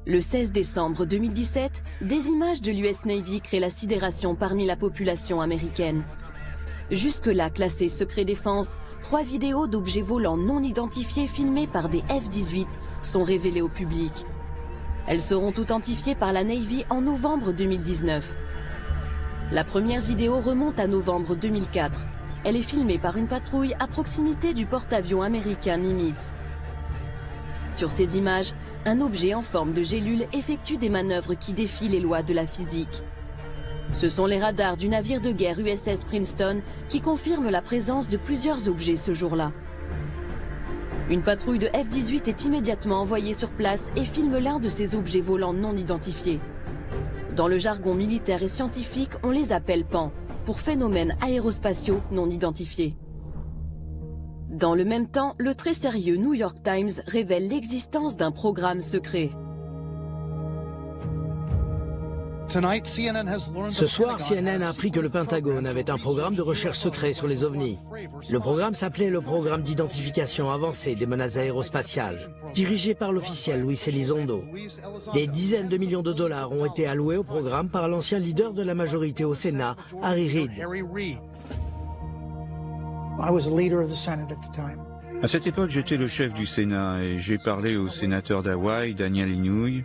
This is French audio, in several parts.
Le 16 décembre 2017, des images de l'US Navy créent la sidération parmi la population américaine. Jusque-là classées secret défense, 3 vidéos d'objets volants non identifiés filmés par des F-18 sont révélées au public. Elles seront authentifiées par la Navy en novembre 2019. La première vidéo remonte à novembre 2004. Elle est filmée par une patrouille à proximité du porte-avions américain Nimitz. Sur ces images, un objet en forme de gélule effectue des manœuvres qui défient les lois de la physique. Ce sont les radars du navire de guerre USS Princeton qui confirment la présence de plusieurs objets ce jour-là. Une patrouille de F-18 est immédiatement envoyée sur place et filme l'un de ces objets volants non identifiés. Dans le jargon militaire et scientifique, on les appelle PAN, pour phénomènes aérospatiaux non identifiés. Dans le même temps, le très sérieux New York Times révèle l'existence d'un programme secret. Ce soir, CNN a appris que le Pentagone avait un programme de recherche secret sur les ovnis. Le programme s'appelait le Programme d'identification avancée des menaces aérospatiales, dirigé par l'officiel Luis Elizondo. Des dizaines de millions de dollars ont été alloués au programme par l'ancien leader de la majorité au Sénat, Harry Reid. À cette époque, j'étais le chef du Sénat et j'ai parlé au sénateur d'Hawaï, Daniel Inouye,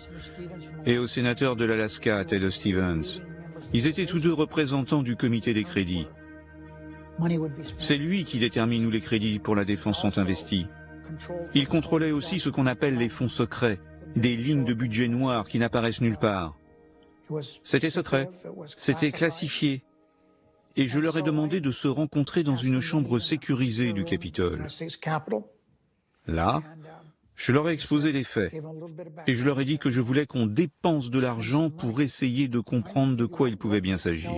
et au sénateur de l'Alaska, Ted Stevens. Ils étaient tous deux représentants du comité des crédits. C'est lui qui détermine où les crédits pour la défense sont investis. Il contrôlait aussi ce qu'on appelle les fonds secrets, des lignes de budget noirs qui n'apparaissent nulle part. C'était secret, c'était classifié. Et je leur ai demandé de se rencontrer dans une chambre sécurisée du Capitole. Là, je leur ai exposé les faits, et je leur ai dit que je voulais qu'on dépense de l'argent pour essayer de comprendre de quoi il pouvait bien s'agir.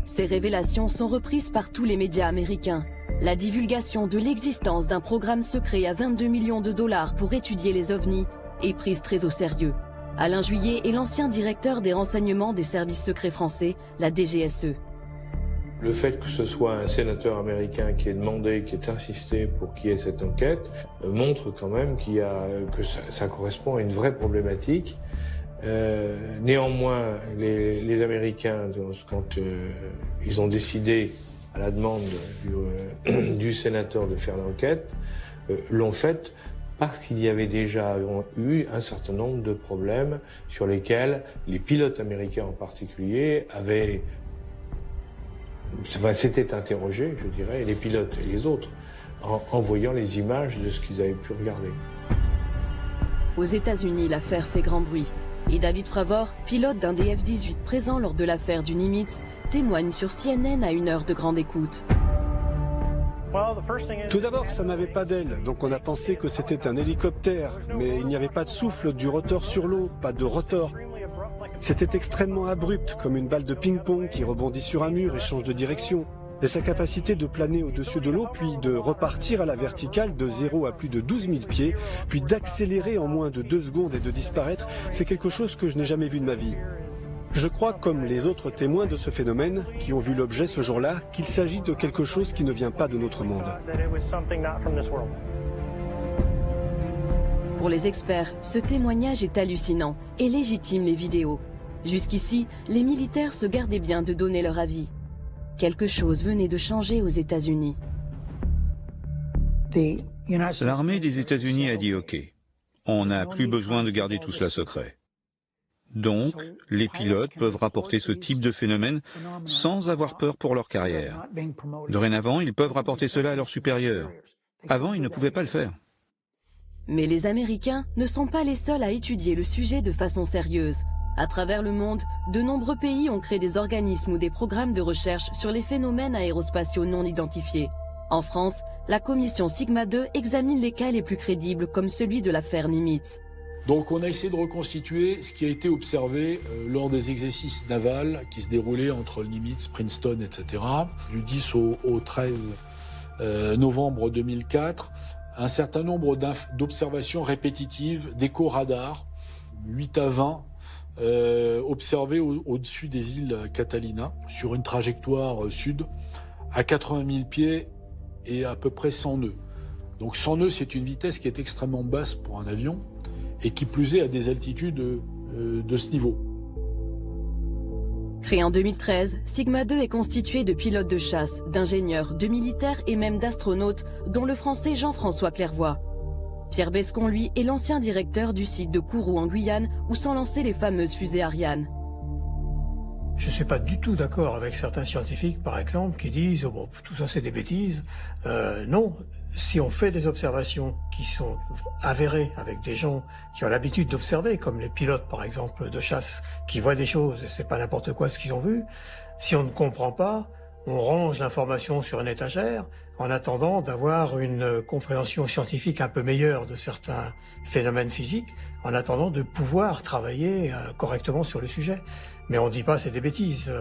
Ces révélations sont reprises par tous les médias américains. La divulgation de l'existence d'un programme secret à 22 millions de dollars pour étudier les ovnis est prise très au sérieux. Alain Juillet est l'ancien directeur des renseignements des services secrets français, la DGSE. Le fait que ce soit un sénateur américain qui ait demandé, qui ait insisté pour qu'il y ait cette enquête, montre quand même que ça correspond à une vraie problématique. Néanmoins, les Américains, quand ils ont décidé, à la demande du sénateur de faire l'enquête, l'ont faite parce qu'il y avait déjà eu un certain nombre de problèmes sur lesquels les pilotes américains en particulier s'étaient interrogés, je dirais, les pilotes et les autres, en voyant les images de ce qu'ils avaient pu regarder. Aux États-Unis, l'affaire fait grand bruit. Et David Fravor, pilote d'un des F-18 présent lors de l'affaire du Nimitz, témoigne sur CNN à une heure de grande écoute. Tout d'abord, ça n'avait pas d'aile, donc on a pensé que c'était un hélicoptère, mais il n'y avait pas de souffle du rotor sur l'eau, pas de rotor. C'était extrêmement abrupt, comme une balle de ping-pong qui rebondit sur un mur et change de direction. Et sa capacité de planer au-dessus de l'eau, puis de repartir à la verticale de 0 à plus de 12 000 pieds, puis d'accélérer en moins de 2 secondes et de disparaître, c'est quelque chose que je n'ai jamais vu de ma vie. Je crois, comme les autres témoins de ce phénomène, qui ont vu l'objet ce jour-là, qu'il s'agit de quelque chose qui ne vient pas de notre monde. Pour les experts, ce témoignage est hallucinant et légitime les vidéos. Jusqu'ici, les militaires se gardaient bien de donner leur avis. Quelque chose venait de changer aux États-Unis. L'armée des États-Unis a dit OK, on n'a plus besoin de garder tout cela secret. Donc, les pilotes peuvent rapporter ce type de phénomène sans avoir peur pour leur carrière. Dorénavant, ils peuvent rapporter cela à leurs supérieurs. Avant, ils ne pouvaient pas le faire. Mais les Américains ne sont pas les seuls à étudier le sujet de façon sérieuse. À travers le monde, de nombreux pays ont créé des organismes ou des programmes de recherche sur les phénomènes aérospatiaux non identifiés. En France, la commission Sigma 2 examine les cas les plus crédibles comme celui de l'affaire Nimitz. Donc on a essayé de reconstituer ce qui a été observé lors des exercices navals qui se déroulaient entre le Nimitz, Princeton, etc. Du 10 au 13 novembre 2004, un certain nombre d'observations répétitives d'échos radars, 8 à 20, observés au-dessus des îles Catalina, sur une trajectoire sud, à 80 000 pieds et à peu près 100 nœuds. Donc 100 nœuds, c'est une vitesse qui est extrêmement basse pour un avion, et qui plus est à des altitudes de ce niveau. Créé en 2013, Sigma 2 est constitué de pilotes de chasse, d'ingénieurs, de militaires et même d'astronautes, dont le français Jean-François Clairvoy. Pierre Bescon, lui, est l'ancien directeur du site de Kourou en Guyane, où sont lancées les fameuses fusées Ariane. Je ne suis pas du tout d'accord avec certains scientifiques, par exemple, qui disent oh, bon, tout ça c'est des bêtises. Non, si on fait des observations qui sont avérées avec des gens qui ont l'habitude d'observer, comme les pilotes par exemple de chasse, qui voient des choses et c'est pas n'importe quoi ce qu'ils ont vu, si on ne comprend pas, on range l'information sur une étagère en attendant d'avoir une compréhension scientifique un peu meilleure de certains phénomènes physiques, en attendant de pouvoir travailler correctement sur le sujet. Mais on ne dit pas c'est des bêtises.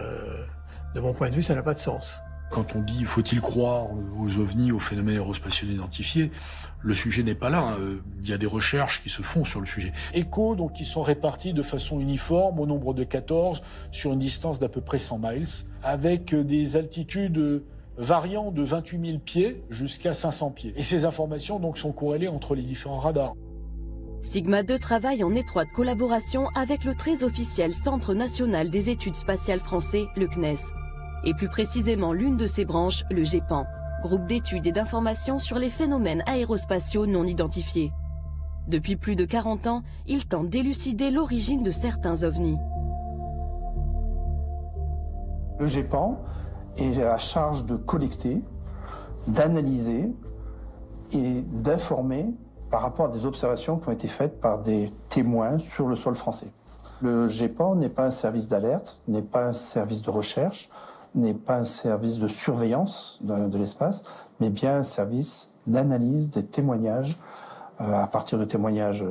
De mon point de vue, ça n'a pas de sens. Quand on dit faut-il croire aux ovnis, aux phénomènes aérospatiaux identifiés, le sujet n'est pas là. Il y a des recherches qui se font sur le sujet. ECHO, donc, qui sont répartis de façon uniforme au nombre de 14 sur une distance d'à peu près 100 miles, avec des altitudes variant de 28 000 pieds jusqu'à 500 pieds. Et ces informations donc sont corrélées entre les différents radars. Sigma 2 travaille en étroite collaboration avec le très officiel Centre national des études spatiales français, le CNES, et plus précisément l'une de ses branches, le GEPAN, groupe d'études et d'informations sur les phénomènes aérospatiaux non identifiés. Depuis plus de 40 ans, il tente d'élucider l'origine de certains ovnis. Le GEPAN est à la charge de collecter, d'analyser et d'informer par rapport à des observations qui ont été faites par des témoins sur le sol français. Le GEPAN n'est pas un service d'alerte, n'est pas un service de recherche, n'est pas un service de surveillance de l'espace, mais bien un service d'analyse des témoignages à partir de témoignages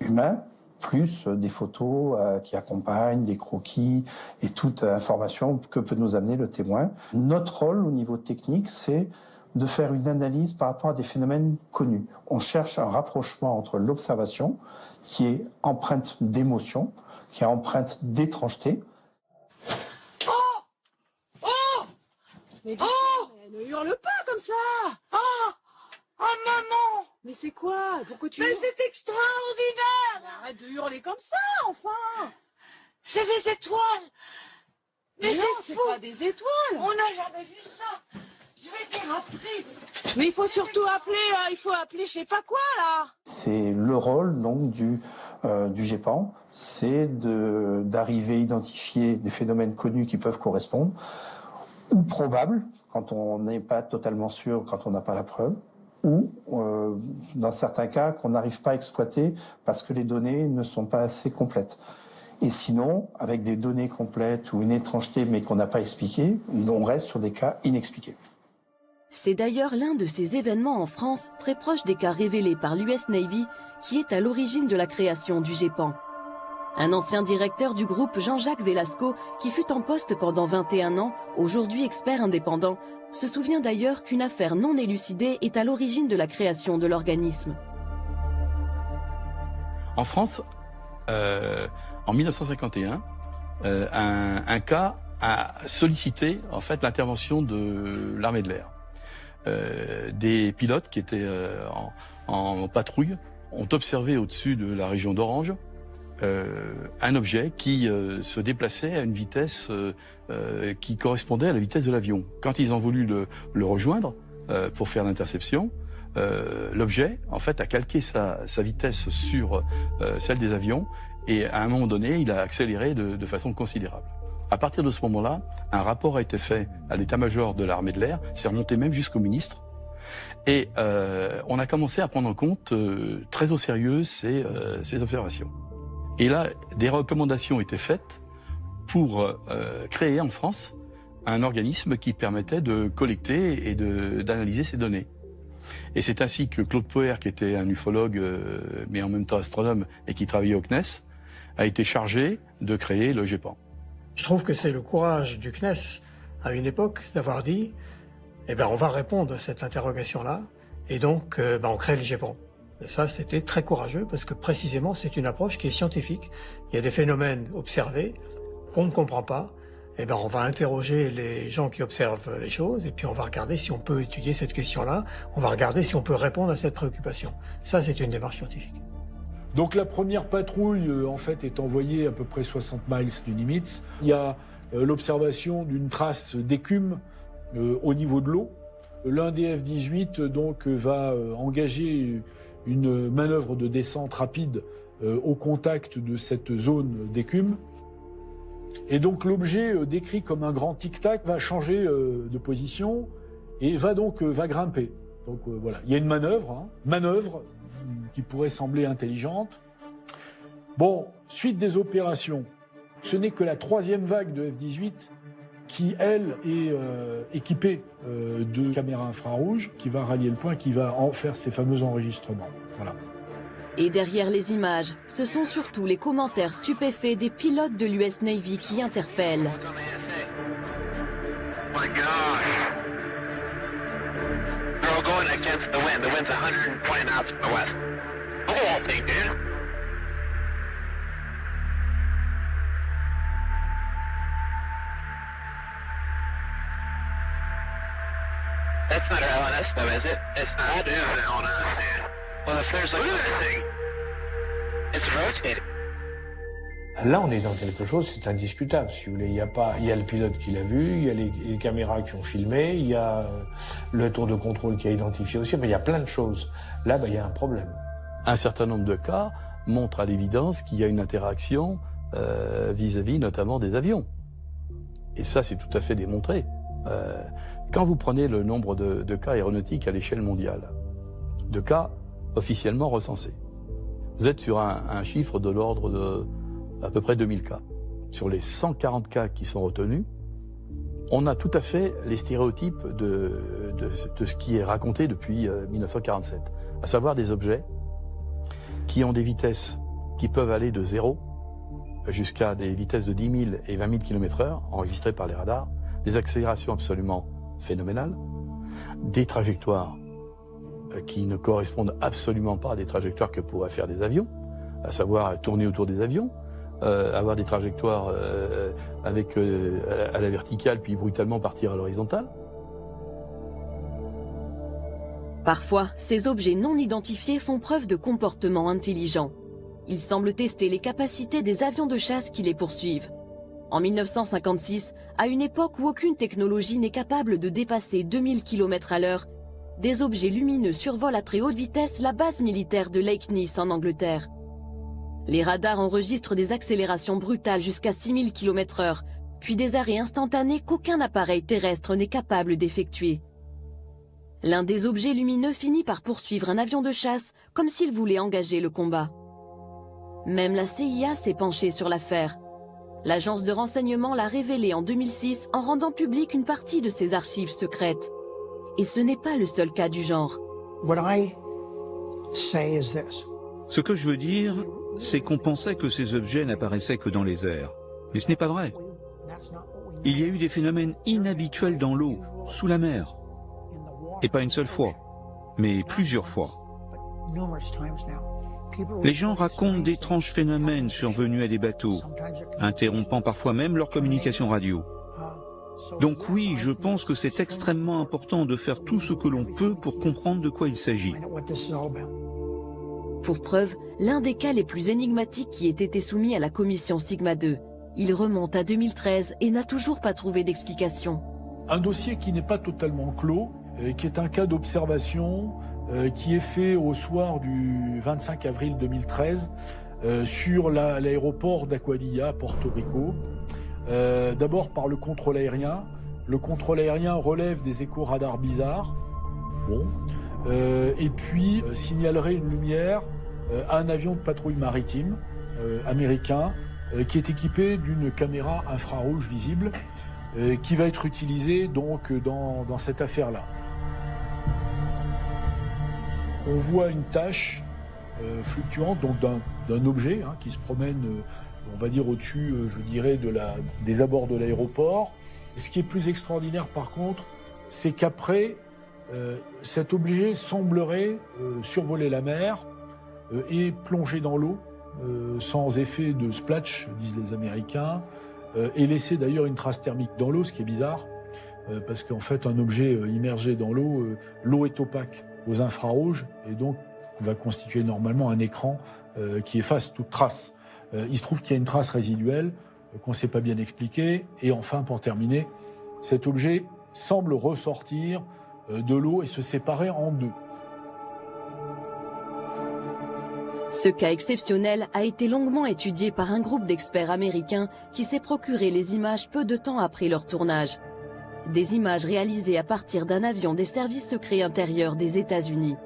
humains, plus des photos qui accompagnent, des croquis et toute information que peut nous amener le témoin. Notre rôle au niveau technique, c'est de faire une analyse par rapport à des phénomènes connus. On cherche un rapprochement entre l'observation, qui est empreinte d'émotion, qui est empreinte d'étrangeté. Oh! Oh! Mais ne hurle pas comme ça! Oh! Oh maman! Mais c'est quoi? Pourquoi tu hurles? Mais c'est extraordinaire! Arrête de hurler comme ça, enfin! C'est des étoiles! Mais non, c'est pas des étoiles! On n'a jamais vu ça! Je vais dire après. Mais il faut surtout appeler, il faut appeler je sais pas quoi là. C'est le rôle donc du GEPAN, c'est d'arriver à identifier des phénomènes connus qui peuvent correspondre, ou probables, quand on n'est pas totalement sûr, quand on n'a pas la preuve, ou dans certains cas qu'on n'arrive pas à exploiter parce que les données ne sont pas assez complètes. Et sinon, avec des données complètes ou une étrangeté mais qu'on n'a pas expliquée, on reste sur des cas inexpliqués. C'est d'ailleurs l'un de ces événements en France, très proche des cas révélés par l'US Navy, qui est à l'origine de la création du GEPAN. Un ancien directeur du groupe, Jean-Jacques Velasco, qui fut en poste pendant 21 ans, aujourd'hui expert indépendant, se souvient d'ailleurs qu'une affaire non élucidée est à l'origine de la création de l'organisme. En France, en 1951, un cas a sollicité en fait l'intervention de l'armée de l'air. Des pilotes qui étaient en patrouille ont observé au-dessus de la région d'Orange un objet qui se déplaçait à une vitesse qui correspondait à la vitesse de l'avion. Quand ils ont voulu le rejoindre pour faire l'interception, l'objet en fait a calqué sa vitesse sur celle des avions et à un moment donné il a accéléré de façon considérable. À partir de ce moment-là, un rapport a été fait à l'état-major de l'armée de l'air, c'est remonté même jusqu'au ministre, et on a commencé à prendre en compte très au sérieux ces observations. Et là, des recommandations étaient faites pour créer en France un organisme qui permettait de collecter et d'analyser ces données. Et c'est ainsi que Claude Poher, qui était un ufologue, mais en même temps astronome, et qui travaillait au CNES, a été chargé de créer le GEPAN. Je trouve que c'est le courage du CNES, à une époque, d'avoir dit eh ben, on va répondre à cette interrogation-là, et donc on crée le GEPAN. Et ça, c'était très courageux, parce que précisément, c'est une approche qui est scientifique. Il y a des phénomènes observés qu'on ne comprend pas, eh ben, on va interroger les gens qui observent les choses et puis on va regarder si on peut étudier cette question-là, on va regarder si on peut répondre à cette préoccupation. Ça, c'est une démarche scientifique. Donc la première patrouille, en fait, est envoyée à peu près 60 miles du Nimitz. Il y a l'observation d'une trace d'écume au niveau de l'eau. L'un des F-18 donc va engager une manœuvre de descente rapide au contact de cette zone d'écume. Et donc l'objet décrit comme un grand tic-tac va changer de position et va grimper. Donc voilà, il y a une manœuvre qui pourrait sembler intelligente. Bon, suite des opérations, ce n'est que la 3e vague de F-18 qui, elle, est équipée de caméras infrarouges, qui va rallier le point, qui va en faire ces fameux enregistrements. Voilà. Et derrière les images, ce sont surtout les commentaires stupéfaits des pilotes de l'US Navy qui interpellent. My gosh. They're all going against the wind. The wind's 120 knots from the west. Look at that thing, dude. That's not our LNS though, is it? It's not. That is an LNS, dude. Well, if there's like another thing, it's rotating. Là, on est dans quelque chose, c'est indiscutable, si vous voulez. Il y a le pilote qui l'a vu, il y a les caméras qui ont filmé, il y a le tour de contrôle qui a identifié aussi, mais il y a plein de choses. Là, il y a un problème. Un certain nombre de cas montrent à l'évidence qu'il y a une interaction vis-à-vis notamment des avions. Et ça, c'est tout à fait démontré. Quand vous prenez le nombre de cas aéronautiques à l'échelle mondiale, de cas officiellement recensés, vous êtes sur un chiffre de l'ordre de à peu près 2000 cas. Sur les 140 cas qui sont retenus, on a tout à fait les stéréotypes de ce qui est raconté depuis 1947, à savoir des objets qui ont des vitesses qui peuvent aller de 0 jusqu'à des vitesses de 10 000 et 20 000 km/h enregistrées par les radars, des accélérations absolument phénoménales, des trajectoires qui ne correspondent absolument pas à des trajectoires que pourraient faire des avions, à savoir tourner autour des avions, avoir des trajectoires avec à la verticale puis brutalement partir à l'horizontale. Parfois, ces objets non identifiés font preuve de comportements intelligents. Ils semblent tester les capacités des avions de chasse qui les poursuivent. En 1956, à une époque où aucune technologie n'est capable de dépasser 2000 km/h, des objets lumineux survolent à très haute vitesse la base militaire de Lake Nice en Angleterre. Les radars enregistrent des accélérations brutales jusqu'à 6000 km/h, puis des arrêts instantanés qu'aucun appareil terrestre n'est capable d'effectuer. L'un des objets lumineux finit par poursuivre un avion de chasse comme s'il voulait engager le combat. Même la CIA s'est penchée sur l'affaire. L'agence de renseignement l'a révélé en 2006 en rendant publique une partie de ses archives secrètes. Et ce n'est pas le seul cas du genre. Ce que je veux dire, c'est qu'on pensait que ces objets n'apparaissaient que dans les airs. Mais ce n'est pas vrai. Il y a eu des phénomènes inhabituels dans l'eau, sous la mer. Et pas une seule fois, mais plusieurs fois. Les gens racontent d'étranges phénomènes survenus à des bateaux, interrompant parfois même leur communication radio. Donc oui, je pense que c'est extrêmement important de faire tout ce que l'on peut pour comprendre de quoi il s'agit. Pour preuve, l'un des cas les plus énigmatiques qui ait été soumis à la commission Sigma 2. Il remonte à 2013 et n'a toujours pas trouvé d'explication. Un dossier qui n'est pas totalement clos, qui est un cas d'observation qui est fait au soir du 25 avril 2013 sur l'aéroport d'Aguadilla à Porto Rico. D'abord par le contrôle aérien. Le contrôle aérien relève des échos radars bizarres. Bon. Et puis signalerait une lumière à un avion de patrouille maritime américain qui est équipé d'une caméra infrarouge visible qui va être utilisée donc dans cette affaire-là. On voit une tache fluctuante donc d'un objet qui se promène, on va dire au-dessus, je dirais, des abords de l'aéroport. Ce qui est plus extraordinaire par contre, c'est qu'après, cet objet semblerait survoler la mer et plonger dans l'eau sans effet de splash, disent les Américains, et laisser d'ailleurs une trace thermique dans l'eau, ce qui est bizarre, parce qu'en fait un objet immergé dans l'eau, l'eau est opaque aux infrarouges et donc va constituer normalement un écran qui efface toute trace. Il se trouve qu'il y a une trace résiduelle qu'on ne sait pas bien expliquer. Et enfin, pour terminer, cet objet semble ressortir de l'eau et se séparer en deux. Ce cas exceptionnel a été longuement étudié par un groupe d'experts américains qui s'est procuré les images peu de temps après leur tournage. Des images réalisées à partir d'un avion des services secrets intérieurs des États-Unis.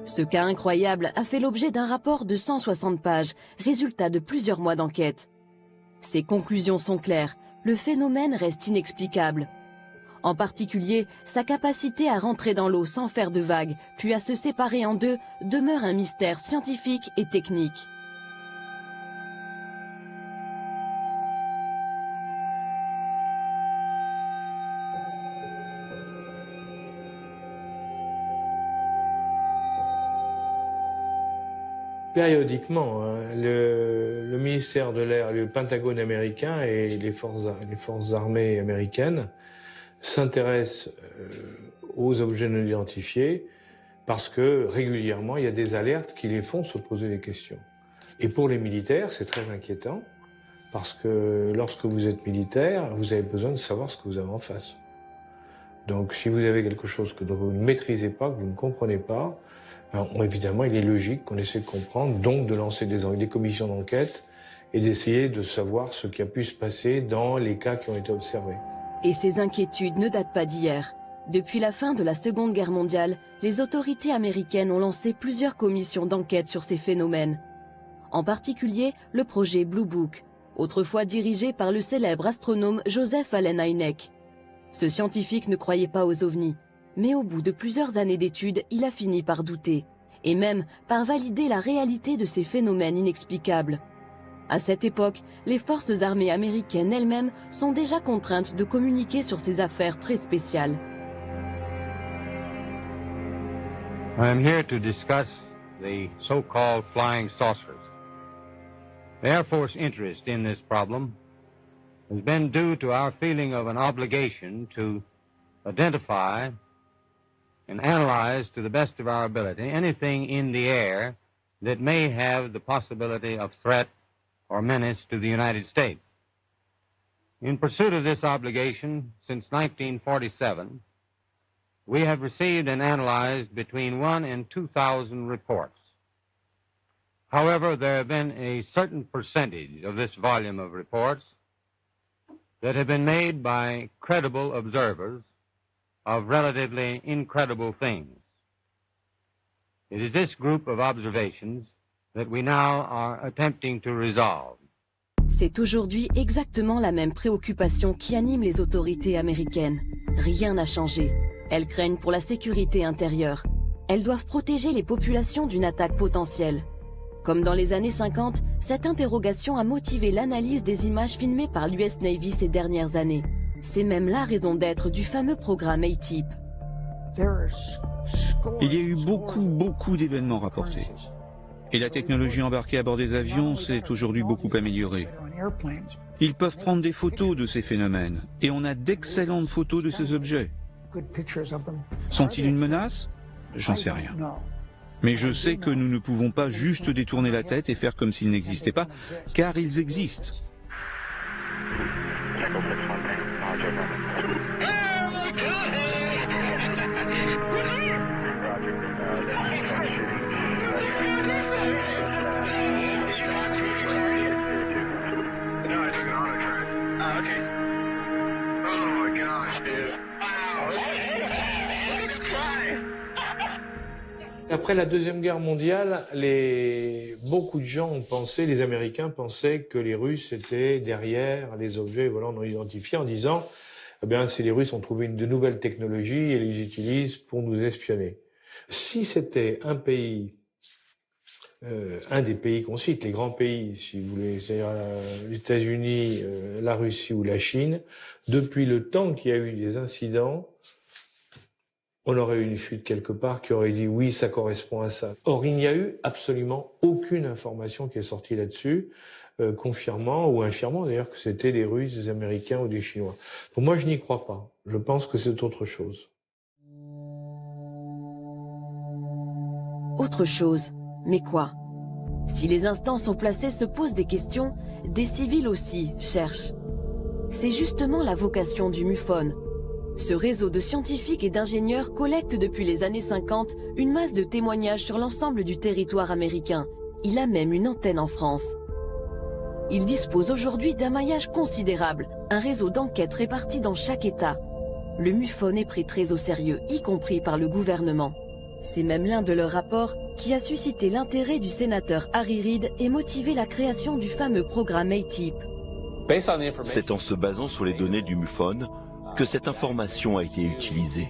Ce cas incroyable a fait l'objet d'un rapport de 160 pages, résultat de plusieurs mois d'enquête. Ses conclusions sont claires, le phénomène reste inexplicable. En particulier, sa capacité à rentrer dans l'eau sans faire de vagues, puis à se séparer en deux, demeure un mystère scientifique et technique. Périodiquement, le ministère de l'Air, le Pentagone américain et les forces armées américaines s'intéressent aux objets non identifiés parce que régulièrement, il y a des alertes qui les font se poser des questions. Et pour les militaires, c'est très inquiétant parce que lorsque vous êtes militaire, vous avez besoin de savoir ce que vous avez en face. Donc si vous avez quelque chose que vous ne maîtrisez pas, que vous ne comprenez pas, alors, évidemment, il est logique qu'on essaie de comprendre, donc de lancer des commissions d'enquête et d'essayer de savoir ce qui a pu se passer dans les cas qui ont été observés. Et ces inquiétudes ne datent pas d'hier. Depuis la fin de la Seconde Guerre mondiale, les autorités américaines ont lancé plusieurs commissions d'enquête sur ces phénomènes. En particulier, le projet Blue Book, autrefois dirigé par le célèbre astronome Joseph Allen Hynek. Ce scientifique ne croyait pas aux ovnis. Mais au bout de plusieurs années d'études, il a fini par douter, et même par valider la réalité de ces phénomènes inexplicables. À cette époque, les forces armées américaines elles-mêmes sont déjà contraintes de communiquer sur ces affaires très spéciales. I am here to discuss the so-called flying saucers. The Air Force interest in this problem has been due to our feeling of an obligation to identify and analyze to the best of our ability anything in the air that may have the possibility of threat or menace to the United States. In pursuit of this obligation, since 1947, we have received and analyzed between 1,000 and 2,000 reports. However, there have been a certain percentage of this volume of reports that have been made by credible observers of relatively incredible things. It is this group of observations that we now are attempting to resolve. C'est aujourd'hui exactement la même préoccupation qui anime les autorités américaines. Rien n'a changé. Elles craignent pour la sécurité intérieure. Elles doivent protéger les populations d'une attaque potentielle. Comme dans les années 50, cette interrogation a motivé l'analyse des images filmées par l'US Navy ces dernières années. C'est même la raison d'être du fameux programme A-Type. Il y a eu beaucoup d'événements rapportés. Et la technologie embarquée à bord des avions s'est aujourd'hui beaucoup améliorée. Ils peuvent prendre des photos de ces phénomènes, et on a d'excellentes photos de ces objets. Sont-ils une menace? J'en sais rien. Mais je sais que nous ne pouvons pas juste détourner la tête et faire comme s'ils n'existaient pas, car ils existent. Après la Deuxième Guerre mondiale, beaucoup de gens ont pensé, les Américains pensaient que les Russes étaient derrière les objets volants non identifiés en disant eh bien, les Russes ont trouvé de nouvelles technologies et les utilisent pour nous espionner. Si c'était un pays, un des pays qu'on cite, les grands pays, si vous voulez, c'est-à-dire les États-Unis, la Russie ou la Chine, depuis le temps qu'il y a eu des incidents, on aurait eu une fuite quelque part qui aurait dit oui, ça correspond à ça. Or, il n'y a eu absolument aucune information qui est sortie là-dessus. confirmant ou infirmant d'ailleurs que c'était des Russes, des Américains ou des Chinois. Donc moi je n'y crois pas. Je pense que c'est autre chose. Autre chose, mais quoi? Si les instances au placé se posent des questions, des civils aussi cherchent. C'est justement la vocation du MUFON. Ce réseau de scientifiques et d'ingénieurs collecte depuis les années 50 une masse de témoignages sur l'ensemble du territoire américain. Il a même une antenne en France. Il dispose aujourd'hui d'un maillage considérable, un réseau d'enquêtes réparti dans chaque État. Le MUFON est pris très au sérieux, y compris par le gouvernement. C'est même l'un de leurs rapports qui a suscité l'intérêt du sénateur Harry Reid et motivé la création du fameux programme ATIP. C'est en se basant sur les données du MUFON que cette information a été utilisée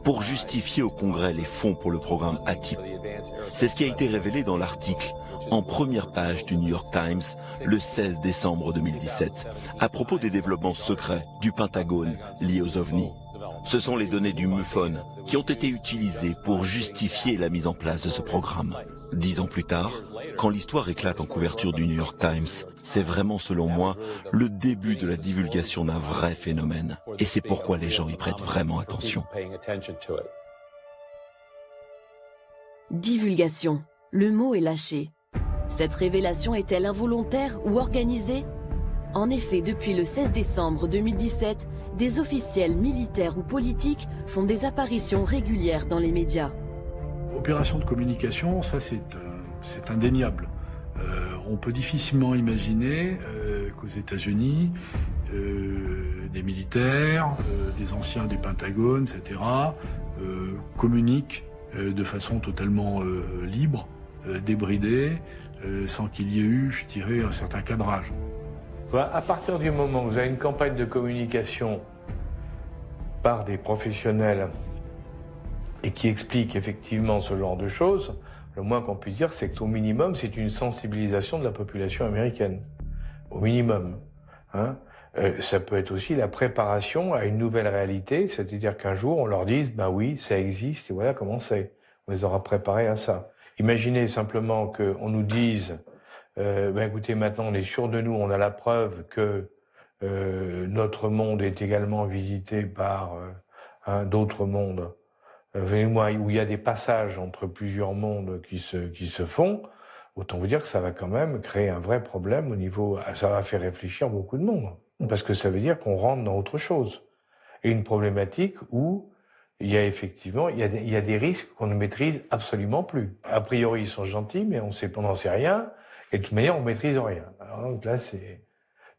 pour justifier au Congrès les fonds pour le programme ATIP. C'est ce qui a été révélé dans l'article en première page du New York Times le 16 décembre 2017 à propos des développements secrets du Pentagone liés aux ovnis. Ce sont les données du MUFON qui ont été utilisées pour justifier la mise en place de ce programme. 10 ans plus tard, quand l'histoire éclate en couverture du New York Times, c'est vraiment, selon moi, le début de la divulgation d'un vrai phénomène. Et c'est pourquoi les gens y prêtent vraiment attention. Divulgation. Le mot est lâché. Cette révélation est-elle involontaire ou organisée? En effet, depuis le 16 décembre 2017, des officiels militaires ou politiques font des apparitions régulières dans les médias. Opération de communication, ça c'est indéniable. On peut difficilement imaginer qu'aux États-Unis, des militaires, des anciens du Pentagone, etc., communiquent de façon totalement libre, débridée, sans qu'il y ait eu, je dirais, un certain cadrage. À partir du moment où vous avez une campagne de communication par des professionnels et qui explique effectivement ce genre de choses, le moins qu'on puisse dire, c'est qu'au minimum, c'est une sensibilisation de la population américaine. Au minimum. Hein. Ça peut être aussi la préparation à une nouvelle réalité, c'est-à-dire qu'un jour, on leur dise, ben oui, ça existe, et voilà comment c'est. On les aura préparés à ça. Imaginez simplement qu'on nous dise, écoutez, maintenant on est sûr de nous, on a la preuve que notre monde est également visité par d'autres mondes, où il y a des passages entre plusieurs mondes qui se font, autant vous dire que ça va quand même créer un vrai problème au niveau, ça va faire réfléchir beaucoup de monde, parce que ça veut dire qu'on rentre dans autre chose. Et une problématique où il y a effectivement, il y a des risques qu'on ne maîtrise absolument plus. A priori, ils sont gentils, mais on n'en sait rien, et de toute manière, on ne maîtrise rien. Alors, donc là,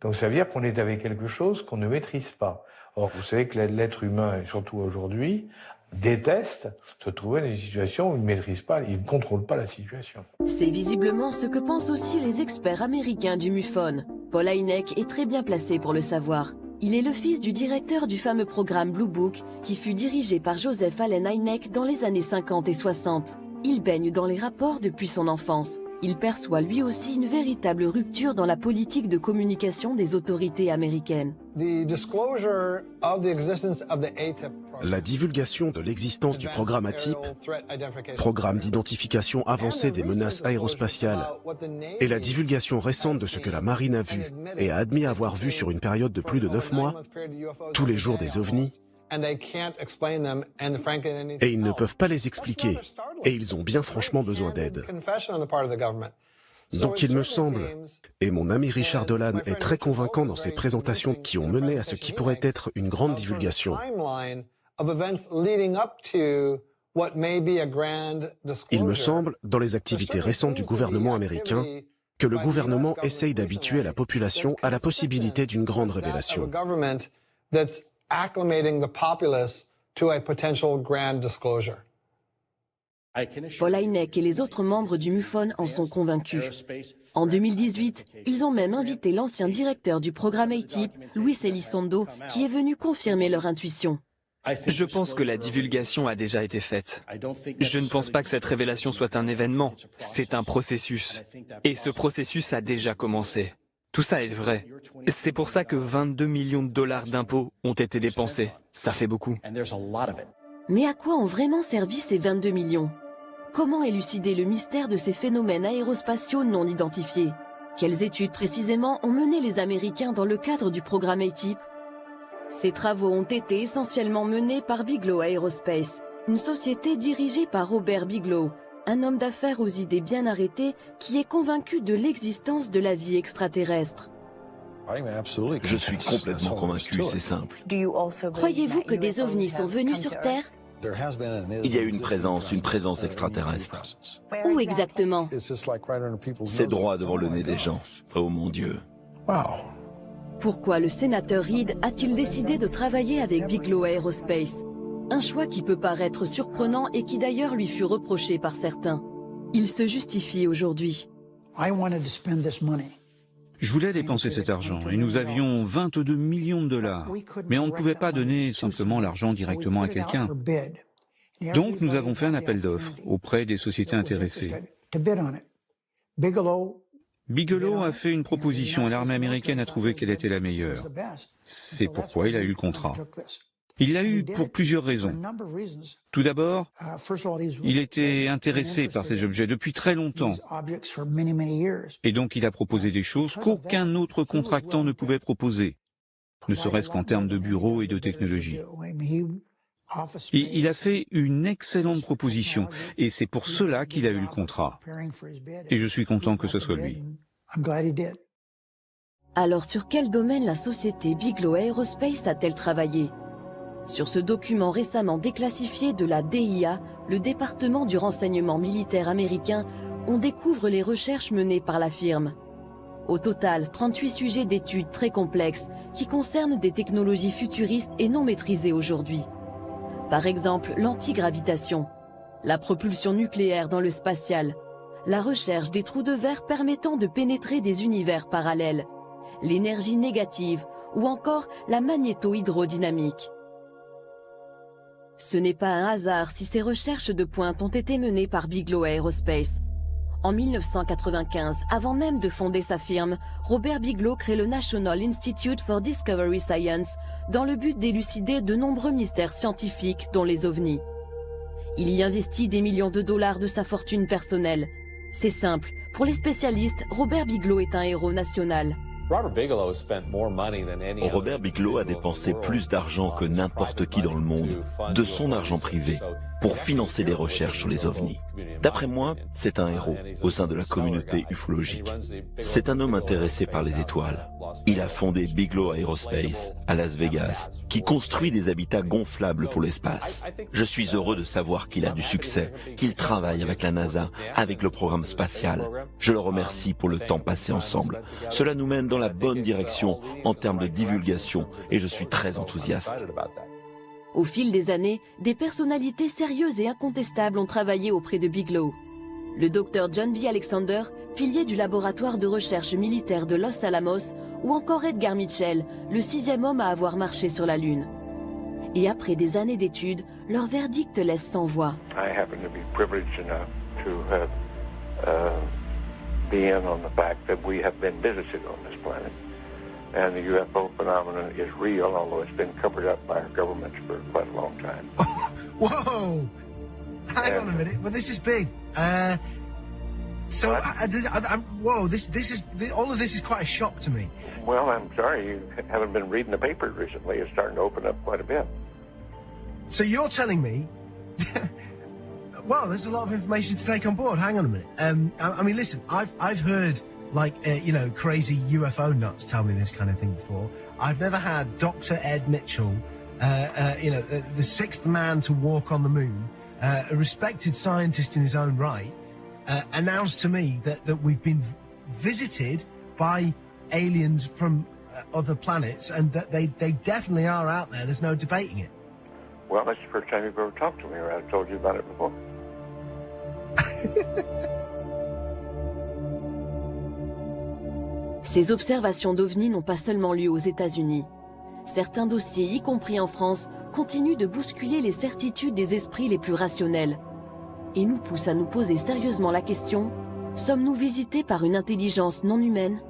donc ça veut dire qu'on est avec quelque chose qu'on ne maîtrise pas. Or, vous savez que l'être humain, et surtout aujourd'hui, déteste se trouver dans une situation où il ne maîtrise pas, il ne contrôle pas la situation. C'est visiblement ce que pensent aussi les experts américains du MUFON. Paul Hynek est très bien placé pour le savoir. Il est le fils du directeur du fameux programme Blue Book qui fut dirigé par Joseph Allen Hynek dans les années 50 et 60. Il baigne dans les rapports depuis son enfance. Il perçoit lui aussi une véritable rupture dans la politique de communication des autorités américaines. La divulgation de l'existence du programme ATIP, programme d'identification avancée des menaces aérospatiales, et la divulgation récente de ce que la marine a vu et a admis avoir vu sur une période de plus de 9 mois, tous les jours des ovnis, et ils ne peuvent pas les expliquer, et ils ont bien franchement besoin d'aide. Donc il me semble, et mon ami Richard Dolan est très convaincant dans ses présentations qui ont mené à ce qui pourrait être une grande divulgation. Il me semble, dans les activités récentes du gouvernement américain, que le gouvernement essaye d'habituer la population à la possibilité d'une grande révélation. Paul Hynek et les autres membres du MUFON en sont convaincus. En 2018, ils ont même invité l'ancien directeur du programme ATIP, Luis Elizondo, qui est venu confirmer leur intuition. Je pense que la divulgation a déjà été faite. Je ne pense pas que cette révélation soit un événement, c'est un processus. Et ce processus a déjà commencé. Tout ça est vrai. C'est pour ça que 22 millions de dollars d'impôts ont été dépensés. Ça fait beaucoup. Mais à quoi ont vraiment servi ces 22 millions ? Comment élucider le mystère de ces phénomènes aérospatiaux non identifiés ? Quelles études précisément ont mené les Américains dans le cadre du programme ATIP? Ces travaux ont été essentiellement menés par Bigelow Aerospace, une société dirigée par Robert Bigelow, un homme d'affaires aux idées bien arrêtées qui est convaincu de l'existence de la vie extraterrestre. Je suis complètement convaincu, c'est simple. Croyez-vous que des ovnis sont venus sur Terre? Il y a une présence extraterrestre. Où exactement? C'est droit devant le nez des gens. Oh mon Dieu. Pourquoi le sénateur Reid a-t-il décidé de travailler avec Bigelow Aerospace? Un choix qui peut paraître surprenant et qui d'ailleurs lui fut reproché par certains. Il se justifie aujourd'hui. Je voulais dépenser cet argent et nous avions 22 millions de dollars. Mais on ne pouvait pas donner simplement l'argent directement à quelqu'un. Donc nous avons fait un appel d'offres auprès des sociétés intéressées. Bigelow a fait une proposition et l'armée américaine a trouvé qu'elle était la meilleure. C'est pourquoi il a eu le contrat. Il l'a eu pour plusieurs raisons. Tout d'abord, il était intéressé par ces objets depuis très longtemps. Et donc il a proposé des choses qu'aucun autre contractant ne pouvait proposer, ne serait-ce qu'en termes de bureaux et de technologie. Il a fait une excellente proposition et c'est pour cela qu'il a eu le contrat. Et je suis content que ce soit lui. Alors sur quel domaine la société Bigelow Aerospace a-t-elle travaillé? Sur ce document récemment déclassifié de la DIA, le département du renseignement militaire américain, on découvre les recherches menées par la firme. Au total, 38 sujets d'études très complexes qui concernent des technologies futuristes et non maîtrisées aujourd'hui. Par exemple, l'antigravitation, la propulsion nucléaire dans le spatial, la recherche des trous de verre permettant de pénétrer des univers parallèles, l'énergie négative ou encore la magnéto-hydrodynamique. Ce n'est pas un hasard si ces recherches de pointe ont été menées par Bigelow Aerospace. En 1995, avant même de fonder sa firme, Robert Bigelow crée le National Institute for Discovery Science dans le but d'élucider de nombreux mystères scientifiques, dont les ovnis. Il y investit des millions de dollars de sa fortune personnelle. C'est simple, pour les spécialistes, Robert Bigelow est un héros national. Robert Bigelow a dépensé plus d'argent que n'importe qui dans le monde, de son argent privé, pour financer des recherches sur les ovnis. D'après moi, c'est un héros au sein de la communauté ufologique. C'est un homme intéressé par les étoiles. Il a fondé Bigelow Aerospace à Las Vegas, qui construit des habitats gonflables pour l'espace. Je suis heureux de savoir qu'il a du succès, qu'il travaille avec la NASA, avec le programme spatial. Je le remercie pour le temps passé ensemble. Cela nous mène dans la bonne direction en termes de divulgation et je suis très enthousiaste. Au fil des années, des personnalités sérieuses et incontestables ont travaillé auprès de Bigelow. Le docteur John B. Alexander, pilier du laboratoire de recherche militaire de Los Alamos, ou encore Edgar Mitchell, le 6e homme à avoir marché sur la Lune. Et après des années d'études, leur verdict laisse sans voix. And the UFO phenomenon is real, although it's been covered up by our governments for quite a long time. Whoa! Hang on a minute. Well, this is big. Whoa! This is all of this is quite a shock to me. Well, I'm sorry you haven't been reading the papers recently. It's starting to open up quite a bit. So you're telling me? Well, there's a lot of information to take on board. Hang on a minute. I mean, listen. I've heard. Crazy UFO nuts tell me this kind of thing before. I've never had Dr. Ed Mitchell, the sixth man to walk on the moon, a respected scientist in his own right, announce to me that we've been visited by aliens from other planets and that they definitely are out there. There's no debating it. Well, that's the first time you've ever talked to me, or I've told you about it before. Ces observations d'OVNI n'ont pas seulement lieu aux États-Unis. Certains dossiers, y compris en France, continuent de bousculer les certitudes des esprits les plus rationnels. Et nous poussent à nous poser sérieusement la question, sommes-nous visités par une intelligence non humaine ?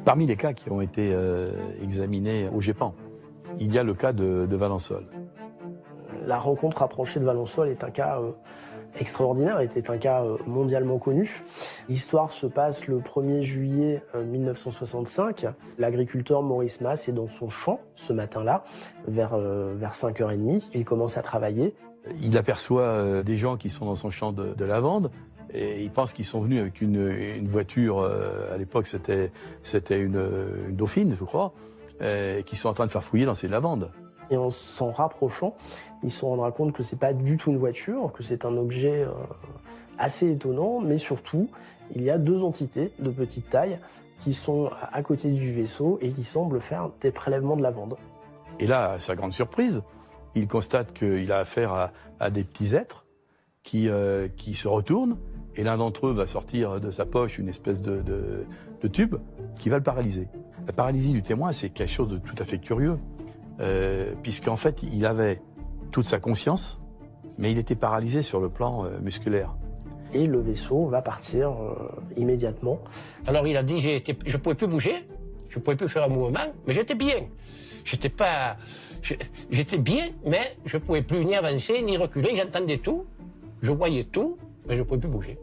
Parmi les cas qui ont été examinés au GEPAN, il y a le cas de Valençol. La rencontre rapprochée de Valençol est un cas extraordinaire, était un cas mondialement connu. L'histoire se passe le 1er juillet 1965. L'agriculteur Maurice Masse est dans son champ ce matin-là, vers 5h30. Il commence à travailler. Il aperçoit des gens qui sont dans son champ de lavande et il pense qu'ils sont venus avec une voiture, à l'époque c'était une Dauphine, je crois, qui sont en train de faire fouiller dans ces lavandes. Et en s'en rapprochant, il se rendra compte que c'est pas du tout une voiture, que c'est un objet assez étonnant, mais surtout, il y a 2 entités de petite taille qui sont à côté du vaisseau et qui semblent faire des prélèvements de lavande. Et là, à sa grande surprise, il constate qu'il a affaire à des petits êtres qui se retournent, et l'un d'entre eux va sortir de sa poche une espèce de tube qui va le paralyser. La paralysie du témoin, c'est quelque chose de tout à fait curieux. Puisqu'en fait, il avait toute sa conscience, mais il était paralysé sur le plan musculaire. Et le vaisseau va partir immédiatement. Alors il a dit, je ne pouvais plus bouger, je ne pouvais plus faire un mouvement, mais j'étais bien. J'étais bien, mais je ne pouvais plus ni avancer, ni reculer, j'entendais tout, je voyais tout, mais je ne pouvais plus bouger.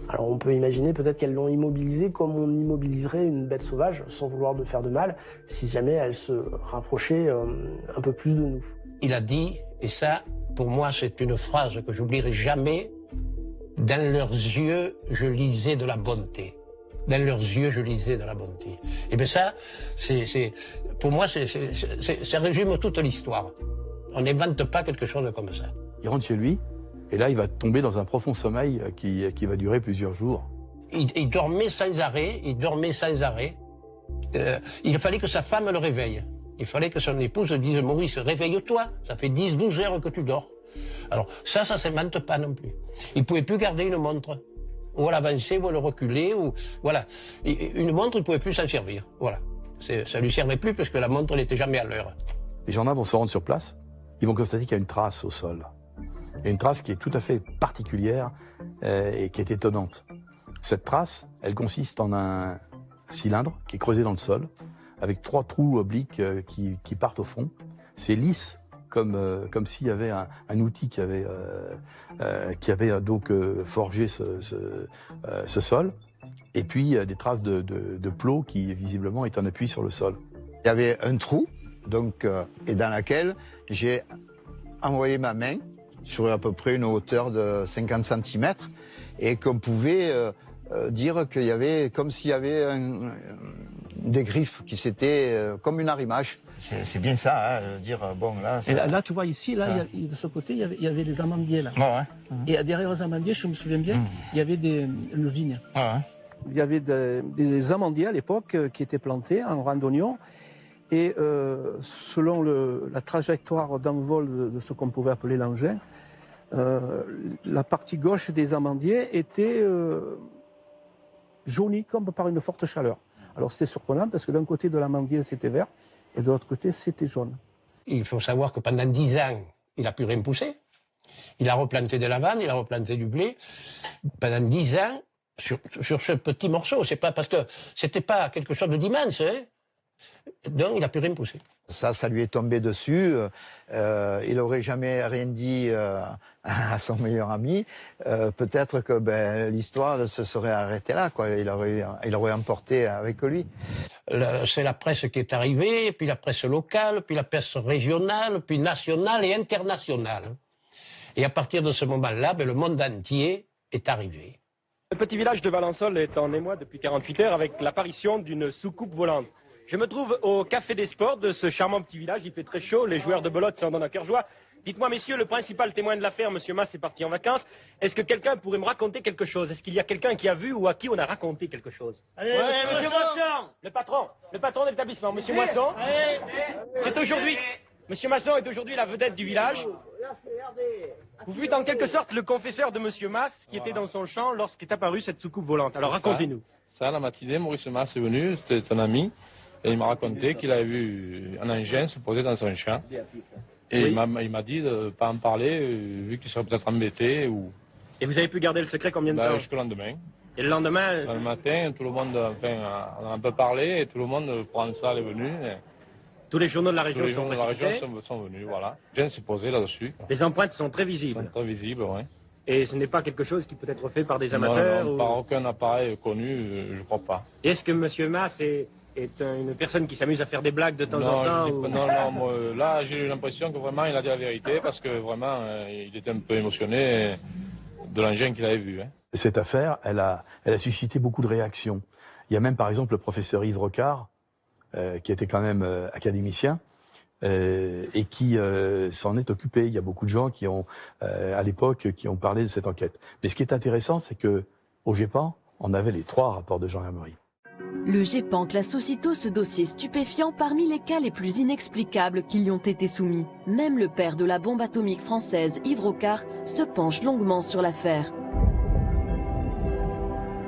Alors on peut imaginer peut-être qu'elles l'ont immobilisé comme on immobiliserait une bête sauvage, sans vouloir de faire de mal, si jamais elle se rapprochait un peu plus de nous. Il a dit, et ça, pour moi, c'est une phrase que j'oublierai jamais, dans leurs yeux, je lisais de la bonté. Dans leurs yeux, je lisais de la bonté. Et bien ça, pour moi, ça résume toute l'histoire. On n'invente pas quelque chose comme ça. Il rentre chez lui, et là, il va tomber dans un profond sommeil qui va durer plusieurs jours. Il dormait sans arrêt, il fallait que sa femme le réveille. Il fallait que son épouse dise « Maurice, réveille-toi, ça fait 10-12 heures que tu dors ». Alors ça ne s'invente pas non plus. Il ne pouvait plus garder une montre. Ou à l'avancer, ou à le reculer, ou... Voilà. Une montre, il ne pouvait plus s'en servir. Voilà. Ça ne lui servait plus parce que la montre n'était jamais à l'heure. Les gendarmes vont se rendre sur place, ils vont constater qu'il y a une trace au sol. Il y a une trace qui est tout à fait particulière et qui est étonnante. Cette trace, elle consiste en un cylindre qui est creusé dans le sol, avec 3 trous obliques qui partent au fond. C'est lisse, comme s'il y avait un outil qui avait donc forgé ce sol. Et puis des traces de plot qui visiblement est en appui sur le sol. Il y avait un trou, donc, et dans lequel j'ai envoyé ma main sur à peu près une hauteur de 50 cm et qu'on pouvait dire qu'il y avait comme s'il y avait des griffes qui s'étaient comme une arrimage. C'est bien ça, hein, dire bon là. Et là, tu vois ici, là, de ce côté, il y avait les amandiers là. Ouais. Et derrière les amandiers, je me souviens bien, il y avait une vigne. Ouais. Il y avait des amandiers à l'époque qui étaient plantés en rang d'oignon. Et selon la trajectoire d'envol de ce qu'on pouvait appeler l'engin, la partie gauche des amandiers était jaunie comme par une forte chaleur. Alors c'était surprenant parce que d'un côté de l'amandier c'était vert et de l'autre côté c'était jaune. Il faut savoir que pendant 10 ans, il n'a plus rien poussé. Il a replanté de la lavande, il a replanté du blé. Pendant 10 ans, sur ce petit morceau, c'est pas parce que c'était pas quelque chose d'immense, hein. Donc il n'a plus rien poussé. Ça lui est tombé dessus. Il n'aurait jamais rien dit à son meilleur ami. Peut-être que l'histoire se serait arrêtée là, quoi. Il aurait emporté avec lui. C'est la presse qui est arrivée, puis la presse locale, puis la presse régionale, puis nationale et internationale. Et à partir de ce moment-là, le monde entier est arrivé. Le petit village de Valençol est en émoi depuis 48 heures avec l'apparition d'une soucoupe volante. Je me trouve au Café des Sports de ce charmant petit village. Il fait très chaud, les joueurs de belote s'en donnent à cœur joie. Dites-moi, messieurs, le principal témoin de l'affaire, M. Masse, est parti en vacances. Est-ce que quelqu'un pourrait me raconter quelque chose? Est-ce qu'il y a quelqu'un qui a vu ou à qui on a raconté quelque chose? Allez, M. Moisson. Le patron de l'établissement, M. Moisson. C'est aujourd'hui... M. Masson est aujourd'hui la vedette du village. Vous fûtes en quelque sorte le confesseur de M. Masse qui était dans son champ lorsqu'est apparue cette soucoupe volante. Alors racontez-nous. Ça, la matinée, Maurice Masse est venu, c'était un ami, et il m'a raconté qu'il avait vu un engin se poser dans son champ. Et oui. Il m'a dit de ne pas en parler, vu qu'il serait peut-être embêté. Ou... Et vous avez pu garder le secret combien de temps? Jusqu'au lendemain. Et le lendemain... Le matin, tout le monde, enfin, on a un peu parlé et tout le monde prend ça, est venu. Tous les journaux de la région, sont venus, voilà. Rien s'est posé là-dessus. Les empreintes sont très visibles. Sont très visibles, oui. Et ce n'est pas quelque chose qui peut être fait par des amateurs? Non, par aucun appareil connu, je ne crois pas. Est-ce que M. Mass est une personne qui s'amuse à faire des blagues de temps en temps? Non, moi, là j'ai eu l'impression que vraiment il a dit la vérité parce que vraiment il était un peu émotionné de l'engin qu'il avait vu. Hein. Cette affaire, elle a suscité beaucoup de réactions. Il y a même par exemple le professeur Yves Rocard, qui était quand même académicien, et qui s'en est occupé. Il y a beaucoup de gens qui ont, à l'époque, qui ont parlé de cette enquête. Mais ce qui est intéressant, c'est que au GEPAN, on avait les 3 rapports de gendarmerie. Le GEPAN classe aussitôt ce dossier stupéfiant parmi les cas les plus inexplicables qui lui ont été soumis. Même le père de la bombe atomique française, Yves Rocard, se penche longuement sur l'affaire.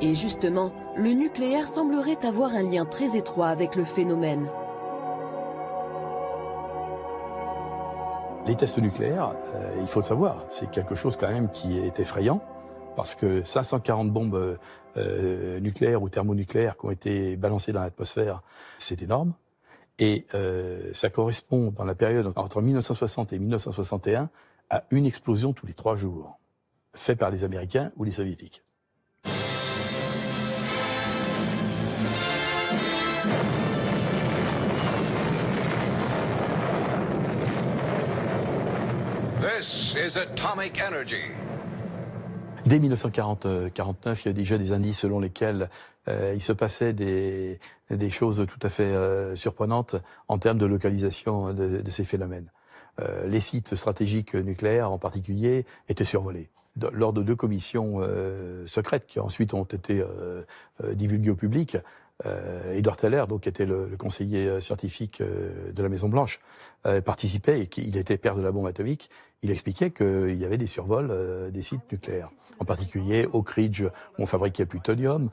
Et justement, le nucléaire semblerait avoir un lien très étroit avec le phénomène. Les tests nucléaires, il faut le savoir, c'est quelque chose quand même qui est effrayant, parce que 540 bombes nucléaires ou thermonucléaires qui ont été balancées dans l'atmosphère, c'est énorme. Et ça correspond, dans la période entre 1960 et 1961, à une explosion tous les 3 jours, faite par les Américains ou les Soviétiques. This is atomic energy. Dès 1949, il y a déjà des indices selon lesquels il se passait des choses tout à fait surprenantes en termes de localisation de ces phénomènes. Les sites stratégiques nucléaires en particulier étaient survolés. Lors de 2 commissions secrètes qui ensuite ont été divulguées au public, Edward Teller, donc, qui était le conseiller scientifique de la Maison-Blanche, participait, et il était père de la bombe atomique. Il expliquait qu'il y avait des survols des sites nucléaires, en particulier Oak Ridge, où on fabriquait plutonium,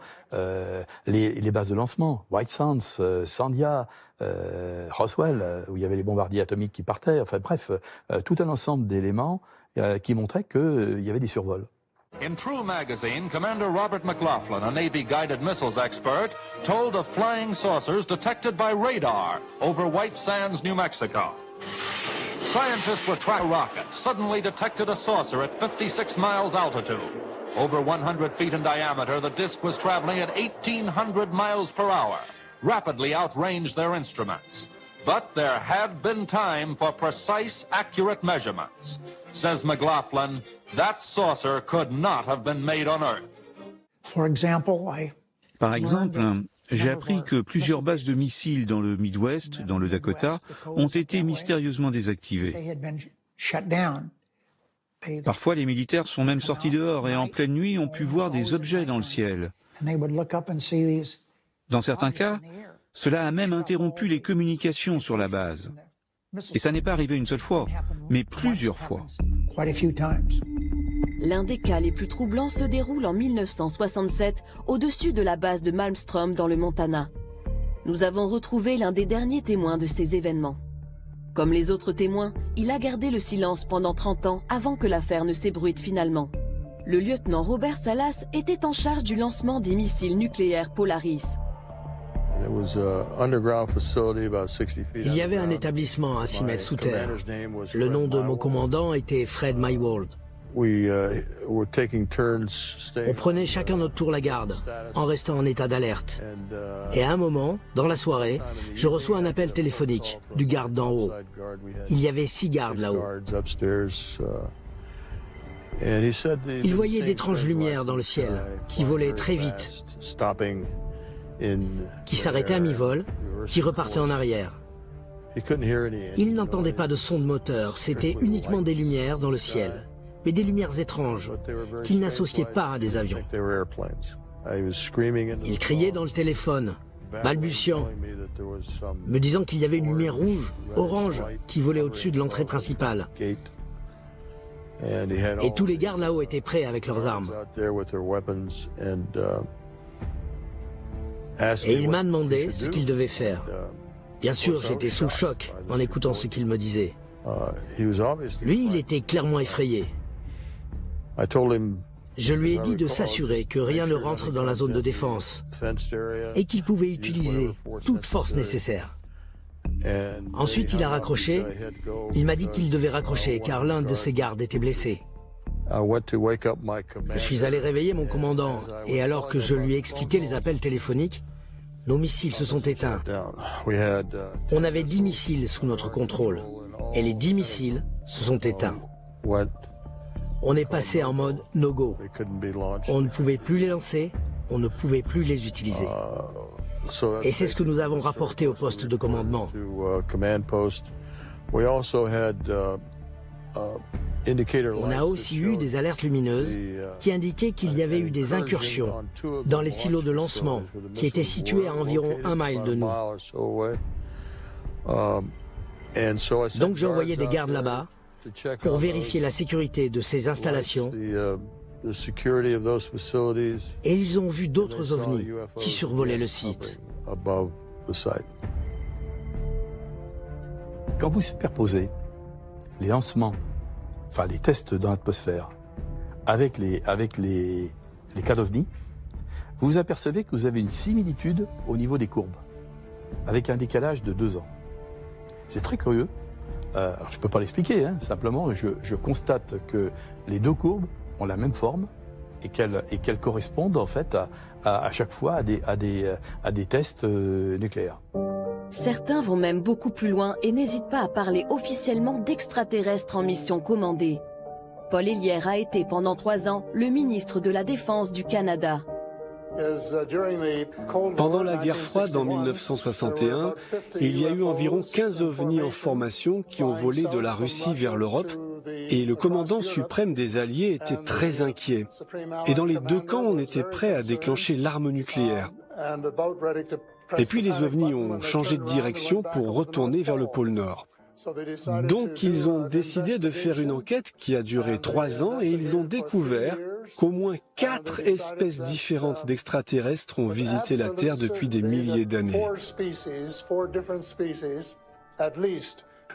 les bases de lancement, White Sands, Sandia, Roswell, où il y avait les bombardiers atomiques qui partaient, enfin bref, tout un ensemble d'éléments qui montraient qu'il y avait des survols. In True magazine, Commander Robert McLaughlin, a Navy guided missiles expert, told of flying saucers detected by radar over White Sands, New Mexico. Scientists were tracking a rocket, suddenly detected a saucer at 56 miles altitude. Over 100 feet in diameter, the disk was traveling at 1,800 miles per hour, rapidly outranged their instruments. But there had been time for precise, accurate measurements. Says McLaughlin, that saucer could not have been made on Earth. Par exemple, j'ai appris que plusieurs bases de missiles dans le Midwest, dans le Dakota, ont été mystérieusement désactivées. Parfois, les militaires sont même sortis dehors et en pleine nuit ont pu voir des objets dans le ciel. Dans certains cas, cela a même interrompu les communications sur la base. Et ça n'est pas arrivé une seule fois, mais plusieurs fois. L'un des cas les plus troublants se déroule en 1967 au-dessus de la base de Malmstrom dans le Montana. Nous avons retrouvé l'un des derniers témoins de ces événements. Comme les autres témoins, il a gardé le silence pendant 30 ans avant que l'affaire ne s'ébruite finalement. Le lieutenant Robert Salas était en charge du lancement des missiles nucléaires Polaris. Il y avait un établissement à 6 mètres sous terre. Le nom de mon commandant était Fred Mywold. On prenait chacun notre tour la garde, en restant en état d'alerte. Et à un moment, dans la soirée, je reçois un appel téléphonique du garde d'en haut. Il y avait 6 gardes là-haut. Il voyait d'étranges lumières dans le ciel, qui volaient très vite, qui s'arrêtaient à mi-vol, qui repartaient en arrière. Il n'entendait pas de son de moteur, c'était uniquement des lumières dans le ciel. Mais des lumières étranges, qu'il n'associait pas à des avions. Il criait dans le téléphone, balbutiant, me disant qu'il y avait une lumière rouge, orange, qui volait au-dessus de l'entrée principale. Et tous les gardes là-haut étaient prêts avec leurs armes. Et il m'a demandé ce qu'il devait faire. Bien sûr, j'étais sous le choc en écoutant ce qu'il me disait. Lui, il était clairement effrayé. Je lui ai dit de s'assurer que rien ne rentre dans la zone de défense et qu'il pouvait utiliser toute force nécessaire. Ensuite, il a raccroché. Il m'a dit qu'il devait raccrocher car l'un de ses gardes était blessé. Je suis allé réveiller mon commandant et alors que je lui ai expliqué les appels téléphoniques, nos missiles se sont éteints. On avait 10 missiles sous notre contrôle et les 10 missiles se sont éteints. On est passé en mode no-go. On ne pouvait plus les lancer, on ne pouvait plus les utiliser. Et c'est ce que nous avons rapporté au poste de commandement. On a aussi eu des alertes lumineuses qui indiquaient qu'il y avait eu des incursions dans les silos de lancement qui étaient situés à environ 1 mile de nous. Donc j'ai envoyé des gardes là-bas pour vérifier la sécurité de ces installations et ils ont vu d'autres ovnis qui survolaient le site. Quand vous superposez les lancements, enfin les tests dans l'atmosphère, avec les cas d'OVNI, vous vous apercevez que vous avez une similitude au niveau des courbes, avec un décalage de 2 ans. C'est très curieux. Alors je ne peux pas l'expliquer, hein, simplement je constate que les 2 courbes ont la même forme et qu'elles correspondent en fait à chaque fois à des tests nucléaires. Certains vont même beaucoup plus loin et n'hésitent pas à parler officiellement d'extraterrestres en mission commandée. Paul Héllière a été pendant 3 ans le ministre de la Défense du Canada. Pendant la guerre froide en 1961, il y a eu environ 15 ovnis en formation qui ont volé de la Russie vers l'Europe et le commandant suprême des Alliés était très inquiet. Et dans les 2 camps, on était prêt à déclencher l'arme nucléaire. Et puis les ovnis ont changé de direction pour retourner vers le pôle Nord. Donc ils ont décidé de faire une enquête qui a duré 3 ans et ils ont découvert qu'au moins 4 espèces différentes d'extraterrestres ont visité la Terre depuis des milliers d'années.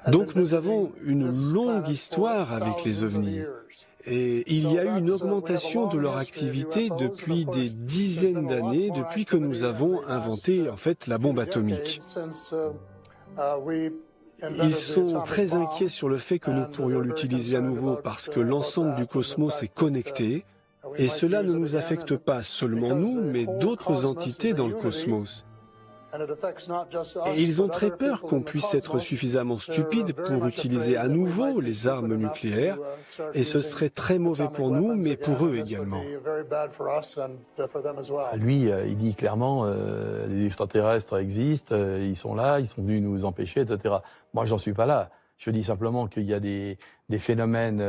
Donc nous avons une longue histoire avec les ovnis. Et il y a eu une augmentation de leur activité depuis des dizaines d'années, depuis que nous avons inventé en fait la bombe atomique. Ils sont très inquiets sur le fait que nous pourrions l'utiliser à nouveau parce que l'ensemble du cosmos est connecté et cela ne nous affecte pas seulement nous, mais d'autres entités dans le cosmos. Et ils ont très peur qu'on puisse être suffisamment stupide pour utiliser à nouveau les armes nucléaires et ce serait très mauvais pour nous, mais pour eux également. Lui, il dit clairement, les extraterrestres existent, ils sont là, ils sont venus nous empêcher, etc. Moi, j'en suis pas là. Je dis simplement qu'il y a des phénomènes,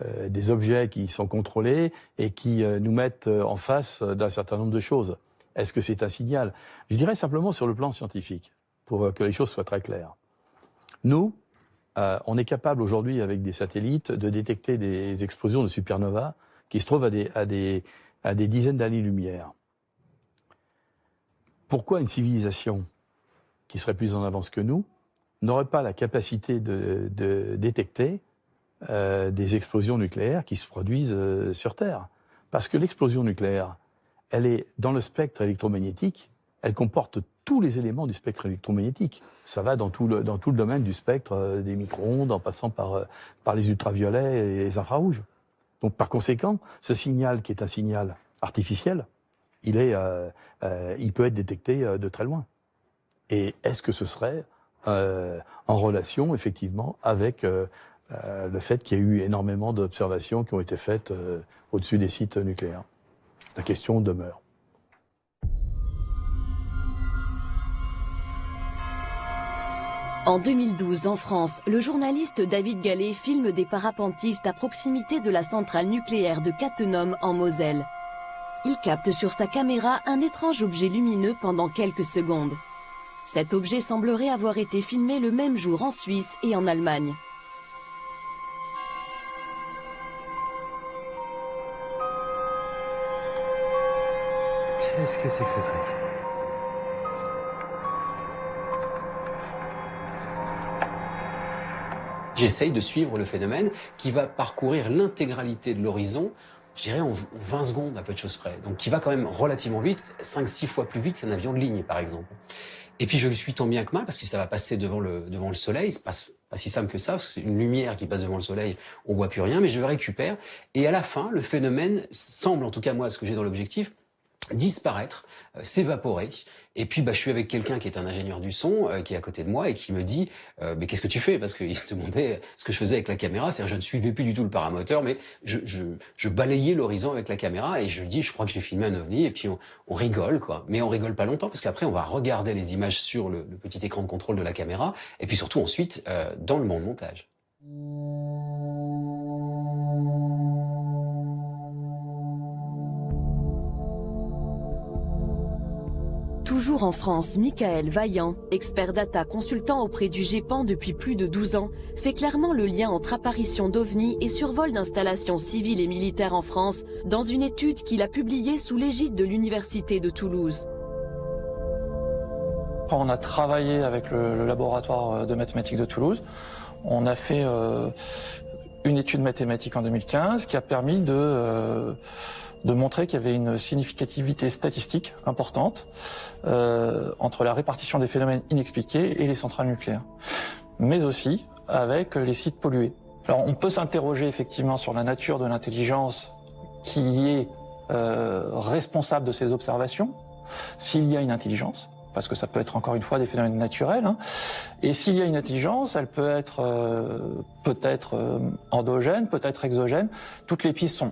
des objets qui sont contrôlés et qui nous mettent en face d'un certain nombre de choses. Est-ce que c'est un signal? Je dirais simplement sur le plan scientifique, pour que les choses soient très claires. Nous, on est capable aujourd'hui, avec des satellites, de détecter des explosions de supernovas qui se trouvent à des dizaines d'années-lumière. Pourquoi une civilisation qui serait plus en avance que nous n'aurait pas la capacité de détecter des explosions nucléaires qui se produisent sur Terre? Parce que l'explosion nucléaire, elle est dans le spectre électromagnétique, elle comporte tous les éléments du spectre électromagnétique. Ça va dans tout le domaine du spectre des micro-ondes, en passant par les ultraviolets et les infrarouges. Donc par conséquent, ce signal qui est un signal artificiel, il peut être détecté de très loin. Et est-ce que ce serait en relation, effectivement, avec le fait qu'il y a eu énormément d'observations qui ont été faites au-dessus des sites nucléaires? La question demeure. En 2012, en France, le journaliste David Gallet filme des parapentistes à proximité de la centrale nucléaire de Cattenom en Moselle. Il capte sur sa caméra un étrange objet lumineux pendant quelques secondes. Cet objet semblerait avoir été filmé le même jour en Suisse et en Allemagne. Qu'est-ce que c'est que ce truc? J'essaye de suivre le phénomène qui va parcourir l'intégralité de l'horizon je dirais en 20 secondes à peu de choses près. Donc qui va quand même relativement vite, 5-6 fois plus vite qu'un avion de ligne par exemple. Et puis je le suis tant bien que mal parce que ça va passer devant le soleil, c'est pas si simple que ça, parce que c'est une lumière qui passe devant le soleil, on voit plus rien, mais je le récupère. Et à la fin, le phénomène semble, en tout cas moi, ce que j'ai dans l'objectif, disparaître, s'évaporer. Et puis je suis avec quelqu'un qui est un ingénieur du son, qui est à côté de moi et qui me dit mais qu'est-ce que tu fais? Parce qu'il se demandait ce que je faisais avec la caméra, c'est-à-dire je ne suivais plus du tout le paramoteur, mais je balayais l'horizon avec la caméra et je lui dis je crois que j'ai filmé un ovni et puis on rigole quoi. Mais on rigole pas longtemps parce qu'après on va regarder les images sur le petit écran de contrôle de la caméra et puis surtout ensuite dans le montage. Toujours en France, Michael Vaillant, expert data consultant auprès du GEPAN depuis plus de 12 ans, fait clairement le lien entre apparition d'ovnis et survol d'installations civiles et militaires en France dans une étude qu'il a publiée sous l'égide de l'Université de Toulouse. On a travaillé avec le laboratoire de mathématiques de Toulouse. On a fait une étude mathématique en 2015 qui a permis de montrer qu'il y avait une significativité statistique importante entre la répartition des phénomènes inexpliqués et les centrales nucléaires, mais aussi avec les sites pollués. Alors on peut s'interroger effectivement sur la nature de l'intelligence qui est responsable de ces observations, s'il y a une intelligence, parce que ça peut être encore une fois des phénomènes naturels, hein. Et s'il y a une intelligence, elle peut être peut-être endogène, peut-être exogène, toutes les pistes sont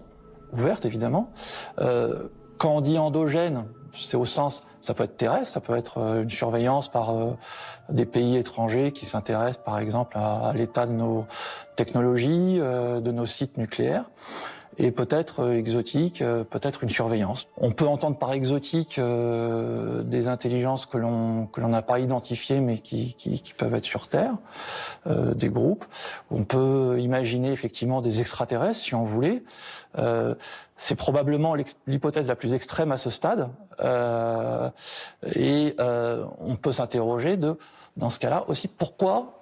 ouverte évidemment. Quand on dit endogène, c'est au sens, ça peut être terrestre, ça peut être une surveillance par des pays étrangers qui s'intéressent par exemple à l'état de nos technologies, de nos sites nucléaires. Et peut-être exotique, peut-être une surveillance. On peut entendre par exotique des intelligences que l'on n'a pas identifiées mais qui peuvent être sur Terre, des groupes. On peut imaginer effectivement des extraterrestres si on voulait. C'est probablement l'hypothèse la plus extrême à ce stade. Et on peut s'interroger dans ce cas-là aussi, pourquoi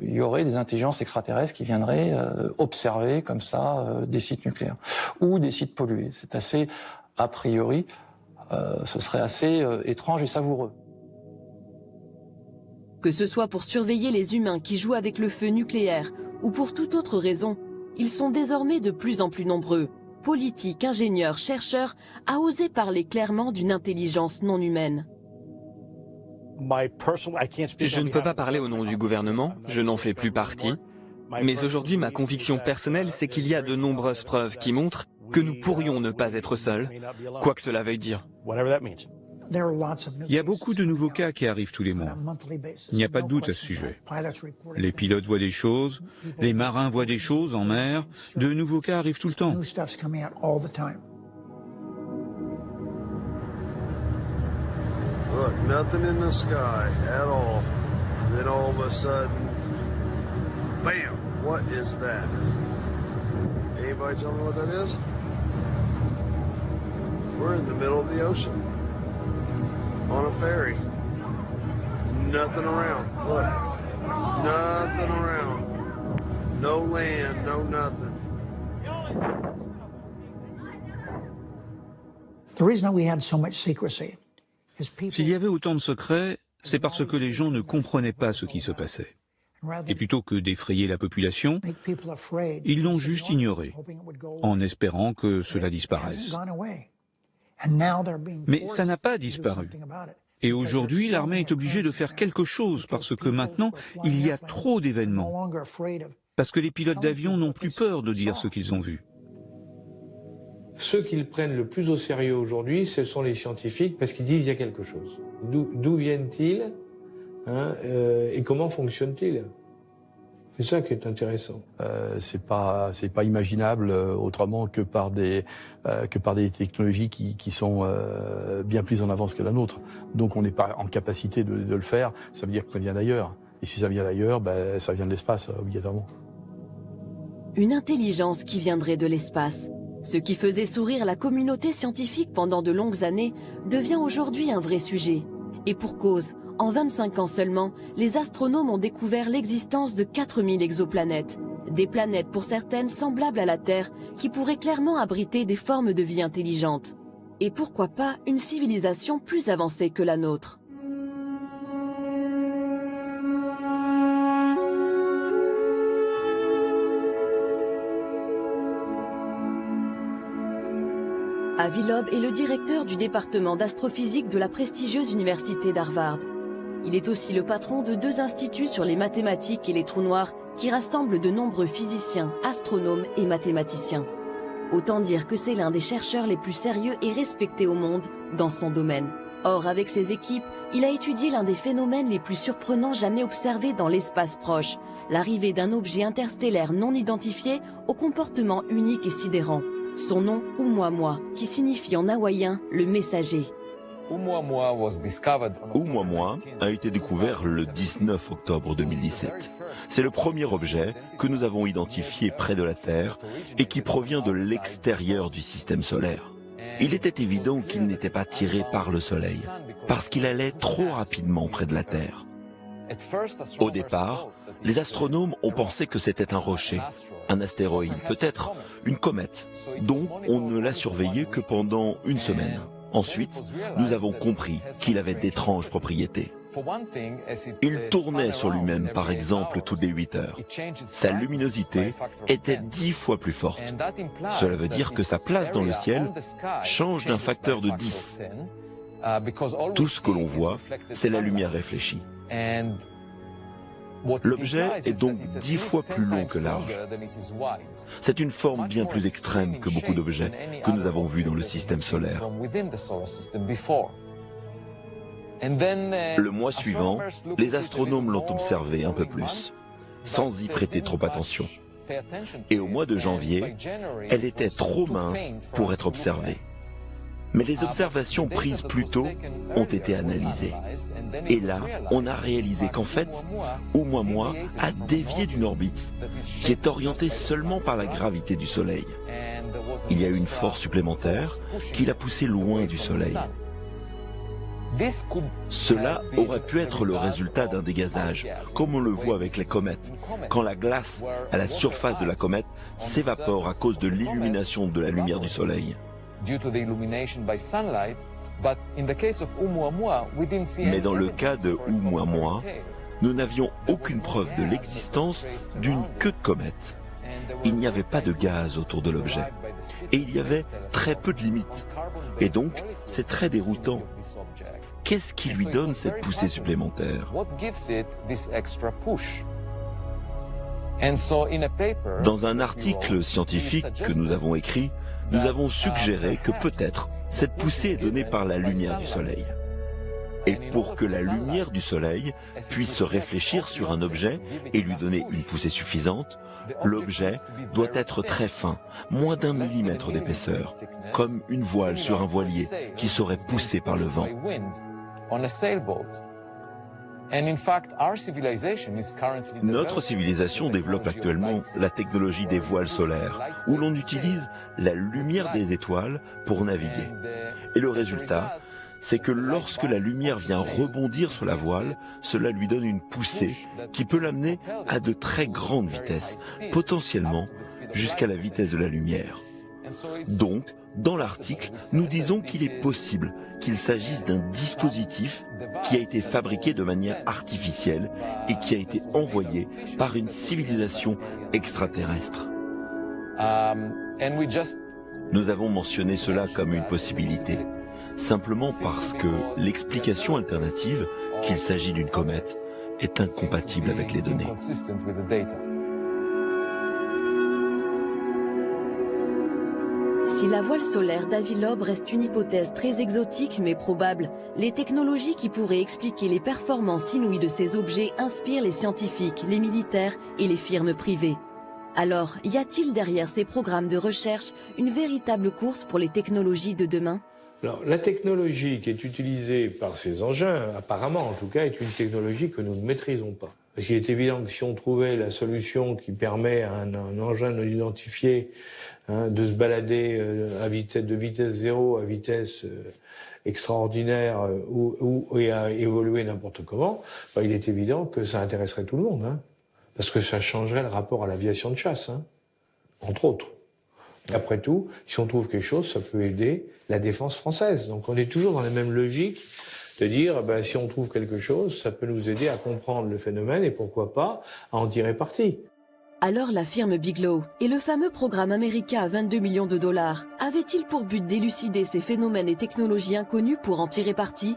il y aurait des intelligences extraterrestres qui viendraient observer comme ça des sites nucléaires ou des sites pollués. C'est assez, a priori, ce serait assez étrange et savoureux. Que ce soit pour surveiller les humains qui jouent avec le feu nucléaire ou pour toute autre raison, ils sont désormais de plus en plus nombreux, politiques, ingénieurs, chercheurs, à oser parler clairement d'une intelligence non humaine. Je ne peux pas parler au nom du gouvernement, je n'en fais plus partie. Mais aujourd'hui, ma conviction personnelle, c'est qu'il y a de nombreuses preuves qui montrent que nous pourrions ne pas être seuls, quoi que cela veuille dire. Il y a beaucoup de nouveaux cas qui arrivent tous les mois. Il n'y a pas de doute à ce sujet. Les pilotes voient des choses, les marins voient des choses en mer, de nouveaux cas arrivent tout le temps. Look, nothing in the sky at all. Then all of a sudden, bam! What is that? Anybody tell me what that is? We're in the middle of the ocean. On a ferry. Nothing around. Look. Nothing around. No land, no nothing. The reason we had so much secrecy. S'il y avait autant de secrets, c'est parce que les gens ne comprenaient pas ce qui se passait. Et plutôt que d'effrayer la population, ils l'ont juste ignoré, en espérant que cela disparaisse. Mais ça n'a pas disparu. Et aujourd'hui, l'armée est obligée de faire quelque chose parce que maintenant, il y a trop d'événements. Parce que les pilotes d'avion n'ont plus peur de dire ce qu'ils ont vu. Ceux qui le prennent le plus au sérieux aujourd'hui, ce sont les scientifiques, parce qu'ils disent qu'il y a quelque chose. D'où viennent-ils, hein, et comment fonctionnent-ils? C'est ça qui est intéressant. C'est pas imaginable autrement que par des technologies qui sont bien plus en avance que la nôtre. Donc on n'est pas en capacité de le faire. Ça veut dire que ça vient d'ailleurs. Et si ça vient d'ailleurs, ben, ça vient de l'espace obligatoirement. Une intelligence qui viendrait de l'espace. Ce qui faisait sourire la communauté scientifique pendant de longues années devient aujourd'hui un vrai sujet. Et pour cause, en 25 ans seulement, les astronomes ont découvert l'existence de 4000 exoplanètes, Des planètes pour certaines semblables à la Terre qui pourraient clairement abriter des formes de vie intelligentes. Et pourquoi pas une civilisation plus avancée que la nôtre. Avi Loeb est le directeur du département d'astrophysique de la prestigieuse université d'Harvard. Il est aussi le patron de 2 instituts sur les mathématiques et les trous noirs qui rassemblent de nombreux physiciens, astronomes et mathématiciens. Autant dire que c'est l'un des chercheurs les plus sérieux et respectés au monde dans son domaine. Or, avec ses équipes, il a étudié l'un des phénomènes les plus surprenants jamais observés dans l'espace proche, l'arrivée d'un objet interstellaire non identifié au comportement unique et sidérant. Son nom, Oumuamua, qui signifie en hawaïen le messager. Oumuamua a été découvert le 19 octobre 2017. C'est le premier objet que nous avons identifié près de la Terre et qui provient de l'extérieur du système solaire. Il était évident qu'il n'était pas tiré par le Soleil, parce qu'il allait trop rapidement près de la Terre. Au départ, les astronomes ont pensé que c'était un rocher, un astéroïde, peut-être une comète. Donc on ne l'a surveillé que pendant une semaine. Ensuite, nous avons compris qu'il avait d'étranges propriétés. Il tournait sur lui-même, par exemple, toutes les 8 heures. Sa luminosité était 10 fois plus forte. Cela veut dire que sa place dans le ciel change d'un facteur de 10. Tout ce que l'on voit, c'est la lumière réfléchie. L'objet est donc 10 fois plus long que large. C'est une forme bien plus extrême que beaucoup d'objets que nous avons vus dans le système solaire. Le mois suivant, les astronomes l'ont observé un peu plus, sans y prêter trop attention. Et au mois de janvier, elle était trop mince pour être observée. Mais les observations prises plus tôt ont été analysées. Et là, on a réalisé qu'en fait, Oumuamua a dévié d'une orbite qui est orientée seulement par la gravité du Soleil. Il y a eu une force supplémentaire qui l'a poussé loin du Soleil. Cela aurait pu être le résultat d'un dégazage, comme on le voit avec les comètes, quand la glace à la surface de la comète s'évapore à cause de l'illumination de la lumière du Soleil. Mais dans le cas de Oumuamua, nous n'avions aucune preuve de l'existence d'une queue de comète. Il n'y avait pas de gaz autour de l'objet. Et il y avait très peu de limites. Et donc, c'est très déroutant. Qu'est-ce qui lui donne cette poussée supplémentaire? Dans un article scientifique que nous avons écrit, nous avons suggéré que peut-être cette poussée est donnée par la lumière du Soleil. Et pour que la lumière du Soleil puisse se réfléchir sur un objet et lui donner une poussée suffisante, l'objet doit être très fin, moins d'1 millimètre d'épaisseur, comme une voile sur un voilier qui serait poussée par le vent. Notre civilisation développe actuellement la technologie des voiles solaires, où l'on utilise la lumière des étoiles pour naviguer. Et le résultat, c'est que lorsque la lumière vient rebondir sur la voile, cela lui donne une poussée qui peut l'amener à de très grandes vitesses, potentiellement jusqu'à la vitesse de la lumière. Donc, dans l'article, nous disons qu'il est possible qu'il s'agisse d'un dispositif qui a été fabriqué de manière artificielle et qui a été envoyé par une civilisation extraterrestre. Nous avons mentionné cela comme une possibilité, simplement parce que l'explication alternative, qu'il s'agit d'une comète, est incompatible avec les données. Si la voile solaire d'Avi Loeb reste une hypothèse très exotique mais probable, les technologies qui pourraient expliquer les performances inouïes de ces objets inspirent les scientifiques, les militaires et les firmes privées. Alors, y a-t-il derrière ces programmes de recherche une véritable course pour les technologies de demain? Alors, la technologie qui est utilisée par ces engins, apparemment en tout cas, est une technologie que nous ne maîtrisons pas. Parce qu'il est évident que si on trouvait la solution qui permet à un engin non identifié de se balader à vitesse zéro à vitesse extraordinaire et à évoluer n'importe comment, il est évident que ça intéresserait tout le monde. Parce que ça changerait le rapport à l'aviation de chasse, hein, entre autres. Après tout, si on trouve quelque chose, ça peut aider la défense française. Donc on est toujours dans la même logique de dire, si on trouve quelque chose, ça peut nous aider à comprendre le phénomène et pourquoi pas à en tirer parti. Alors la firme Bigelow et le fameux programme américain à 22 millions de dollars avaient-ils pour but d'élucider ces phénomènes et technologies inconnues pour en tirer parti?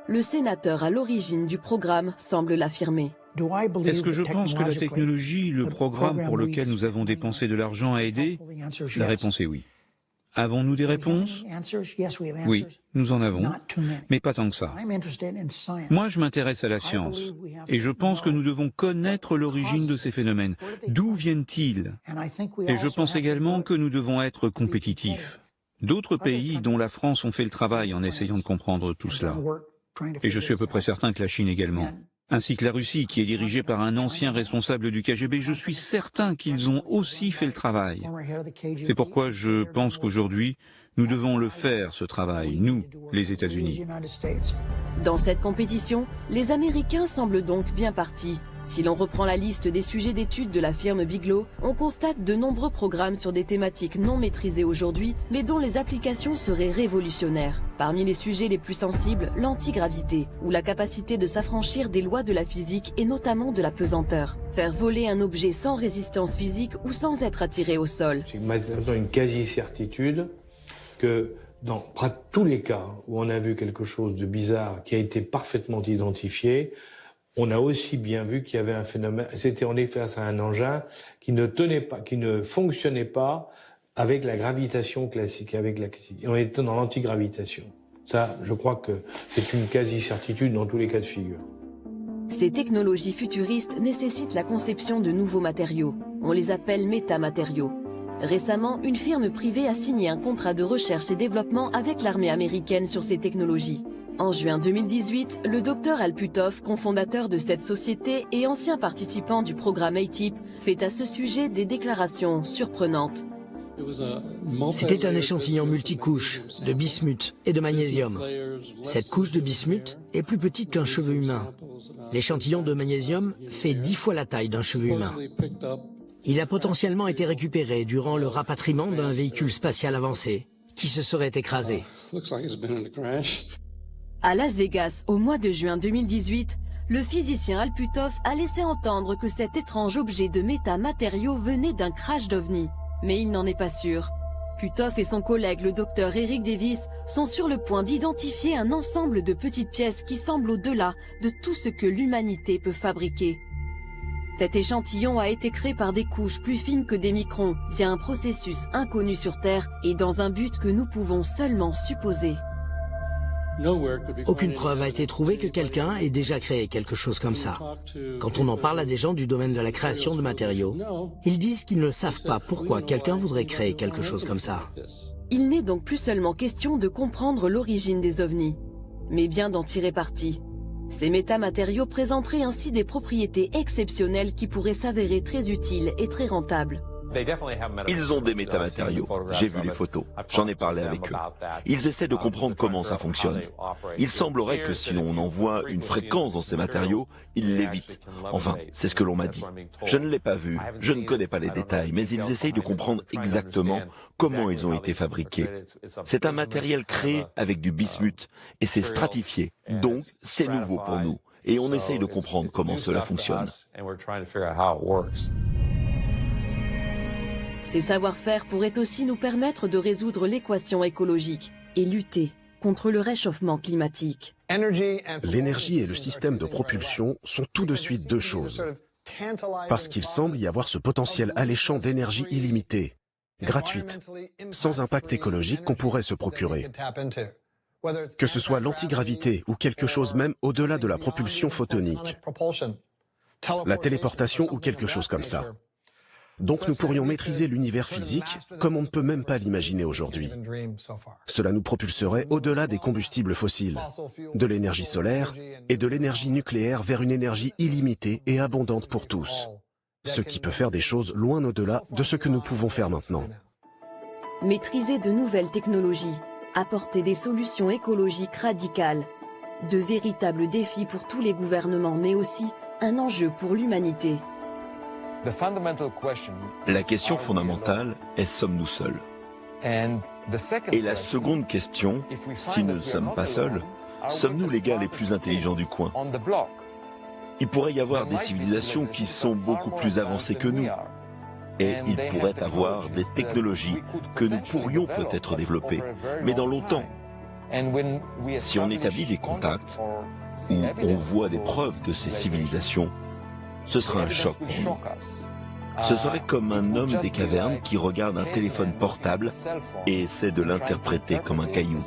Le sénateur à l'origine du programme semble l'affirmer. Est-ce que je pense que la technologie, le programme pour lequel nous avons dépensé de l'argent a aidé? La réponse est oui. Avons-nous des réponses? Oui, nous en avons, mais pas tant que ça. Moi, je m'intéresse à la science, et je pense que nous devons connaître l'origine de ces phénomènes. D'où viennent-ils? Et je pense également que nous devons être compétitifs. D'autres pays, dont la France, ont fait le travail en essayant de comprendre tout cela. Et je suis à peu près certain que la Chine également. Ainsi que la Russie, qui est dirigée par un ancien responsable du KGB, je suis certain qu'ils ont aussi fait le travail. C'est pourquoi je pense qu'aujourd'hui, nous devons le faire, ce travail, nous, les États-Unis. Dans cette compétition, les Américains semblent donc bien partis. Si l'on reprend la liste des sujets d'études de la firme Bigelow, on constate de nombreux programmes sur des thématiques non maîtrisées aujourd'hui, mais dont les applications seraient révolutionnaires. Parmi les sujets les plus sensibles, l'antigravité, ou la capacité de s'affranchir des lois de la physique et notamment de la pesanteur. Faire voler un objet sans résistance physique ou sans être attiré au sol. J'ai maintenant une quasi-certitude que dans tous les cas où on a vu quelque chose de bizarre qui a été parfaitement identifié, on a aussi bien vu qu'il y avait un phénomène, on est face à un engin qui ne tenait pas, qui ne fonctionnait pas avec la gravitation classique, on était dans l'antigravitation. Ça, je crois que c'est une quasi-certitude dans tous les cas de figure. Ces technologies futuristes nécessitent la conception de nouveaux matériaux. On les appelle métamatériaux. Récemment, une firme privée a signé un contrat de recherche et développement avec l'armée américaine sur ces technologies. En juin 2018, le docteur Al Puthoff, cofondateur de cette société et ancien participant du programme ATIP, fait à ce sujet des déclarations surprenantes. C'était un échantillon multicouche de bismuth et de magnésium. Cette couche de bismuth est plus petite qu'un cheveu humain. L'échantillon de magnésium fait 10 fois la taille d'un cheveu humain. Il a potentiellement été récupéré durant le rapatriement d'un véhicule spatial avancé qui se serait écrasé. À Las Vegas, au mois de juin 2018, le physicien Al Puthoff a laissé entendre que cet étrange objet de métamatériaux venait d'un crash d'OVNI. Mais il n'en est pas sûr. Puthoff et son collègue, le docteur Eric Davis, sont sur le point d'identifier un ensemble de petites pièces qui semblent au-delà de tout ce que l'humanité peut fabriquer. Cet échantillon a été créé par des couches plus fines que des microns, via un processus inconnu sur Terre et dans un but que nous pouvons seulement supposer. Aucune preuve a été trouvée que quelqu'un ait déjà créé quelque chose comme ça. Quand on en parle à des gens du domaine de la création de matériaux, ils disent qu'ils ne savent pas pourquoi quelqu'un voudrait créer quelque chose comme ça. Il n'est donc plus seulement question de comprendre l'origine des ovnis, mais bien d'en tirer parti. Ces métamatériaux présenteraient ainsi des propriétés exceptionnelles qui pourraient s'avérer très utiles et très rentables. Ils ont des métamatériaux. J'ai vu les photos. J'en ai parlé avec eux. Ils essaient de comprendre comment ça fonctionne. Il semblerait que si l'on envoie une fréquence dans ces matériaux, ils l'évitent. Enfin, c'est ce que l'on m'a dit. Je ne l'ai pas vu, je ne connais pas les détails, mais ils essayent de comprendre exactement comment ils ont été fabriqués. C'est un matériel créé avec du bismuth et c'est stratifié. Donc, c'est nouveau pour nous. Et on essaye de comprendre comment cela fonctionne. Ces savoir-faire pourraient aussi nous permettre de résoudre l'équation écologique et lutter contre le réchauffement climatique. L'énergie et le système de propulsion sont tout de suite deux choses. Parce qu'il semble y avoir ce potentiel alléchant d'énergie illimitée, gratuite, sans impact écologique qu'on pourrait se procurer. Que ce soit l'antigravité ou quelque chose même au-delà de la propulsion photonique, la téléportation ou quelque chose comme ça. Donc nous pourrions maîtriser l'univers physique comme on ne peut même pas l'imaginer aujourd'hui. Cela nous propulserait au-delà des combustibles fossiles, de l'énergie solaire et de l'énergie nucléaire vers une énergie illimitée et abondante pour tous. Ce qui peut faire des choses loin au-delà de ce que nous pouvons faire maintenant. Maîtriser de nouvelles technologies, apporter des solutions écologiques radicales, de véritables défis pour tous les gouvernements, mais aussi un enjeu pour l'humanité. La question fondamentale est sommes-nous seuls? Et la seconde question, si nous ne sommes pas seuls, sommes-nous les gars les plus intelligents du coin? Il pourrait y avoir des civilisations qui sont beaucoup plus avancées que nous. Et il pourrait avoir des technologies que nous pourrions peut-être développer, mais dans longtemps. Si on établit des contacts, ou on voit des preuves de ces civilisations, ce sera un choc pour nous. Ce serait comme un homme des cavernes qui regarde un téléphone portable et essaie de l'interpréter comme un caillou.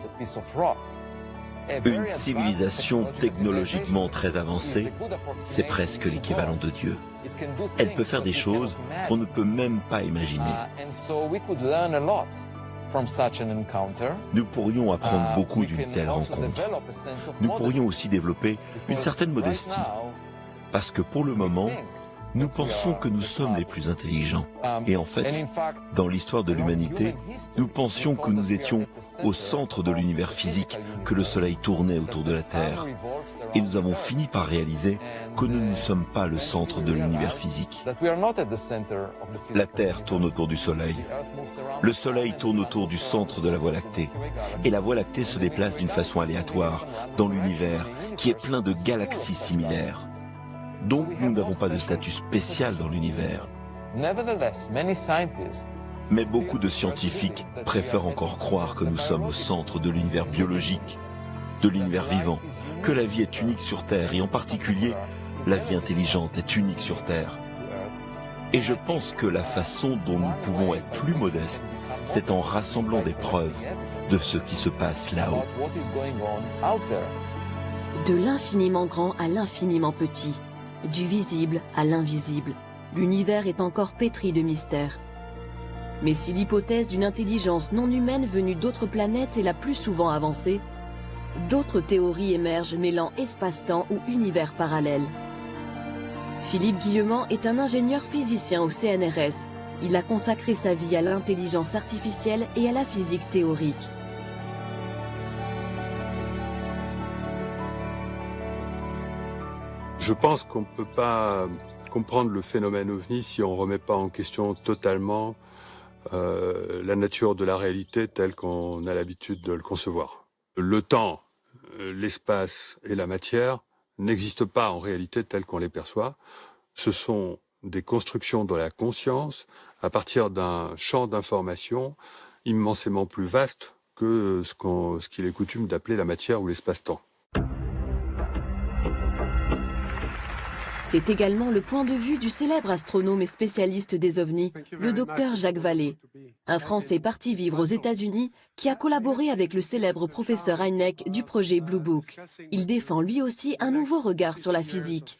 Une civilisation technologiquement très avancée, c'est presque l'équivalent de Dieu. Elle peut faire des choses qu'on ne peut même pas imaginer. Nous pourrions apprendre beaucoup d'une telle rencontre. Nous pourrions aussi développer une certaine modestie, parce que pour le moment, nous pensons que nous sommes les plus intelligents. Et en fait, dans l'histoire de l'humanité, nous pensions que nous étions au centre de l'univers physique, que le Soleil tournait autour de la Terre. Et nous avons fini par réaliser que nous ne sommes pas le centre de l'univers physique. La Terre tourne autour du Soleil. Le Soleil tourne autour du centre de la Voie lactée. Et la Voie lactée se déplace d'une façon aléatoire dans l'univers qui est plein de galaxies similaires. Donc nous n'avons pas de statut spécial dans l'univers. Mais beaucoup de scientifiques préfèrent encore croire que nous sommes au centre de l'univers biologique, de l'univers vivant, que la vie est unique sur Terre et en particulier, la vie intelligente est unique sur Terre. Et je pense que la façon dont nous pouvons être plus modestes, c'est en rassemblant des preuves de ce qui se passe là-haut. De l'infiniment grand à l'infiniment petit. Du visible à l'invisible, l'univers est encore pétri de mystères. Mais si l'hypothèse d'une intelligence non humaine venue d'autres planètes est la plus souvent avancée, d'autres théories émergent mêlant espace-temps ou univers parallèles. Philippe Guillemant est un ingénieur physicien au CNRS. Il a consacré sa vie à l'intelligence artificielle et à la physique théorique. Je pense qu'on ne peut pas comprendre le phénomène OVNI si on ne remet pas en question totalement la nature de la réalité telle qu'on a l'habitude de le concevoir. Le temps, l'espace et la matière n'existent pas en réalité tels qu'on les perçoit. Ce sont des constructions de la conscience à partir d'un champ d'information immensément plus vaste que ce qu'il est coutume d'appeler la matière ou l'espace-temps. C'est également le point de vue du célèbre astronome et spécialiste des ovnis, le docteur Jacques Vallée, un Français parti vivre aux États-Unis qui a collaboré avec le célèbre professeur Hynek du projet Blue Book. Il défend lui aussi un nouveau regard sur la physique.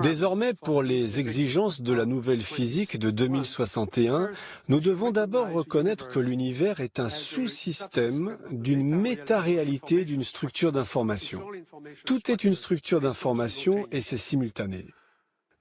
Désormais, pour les exigences de la nouvelle physique de 2061, nous devons d'abord reconnaître que l'univers est un sous-système d'une méta-réalité d'une structure d'information. Tout est une structure d'information et c'est simultané.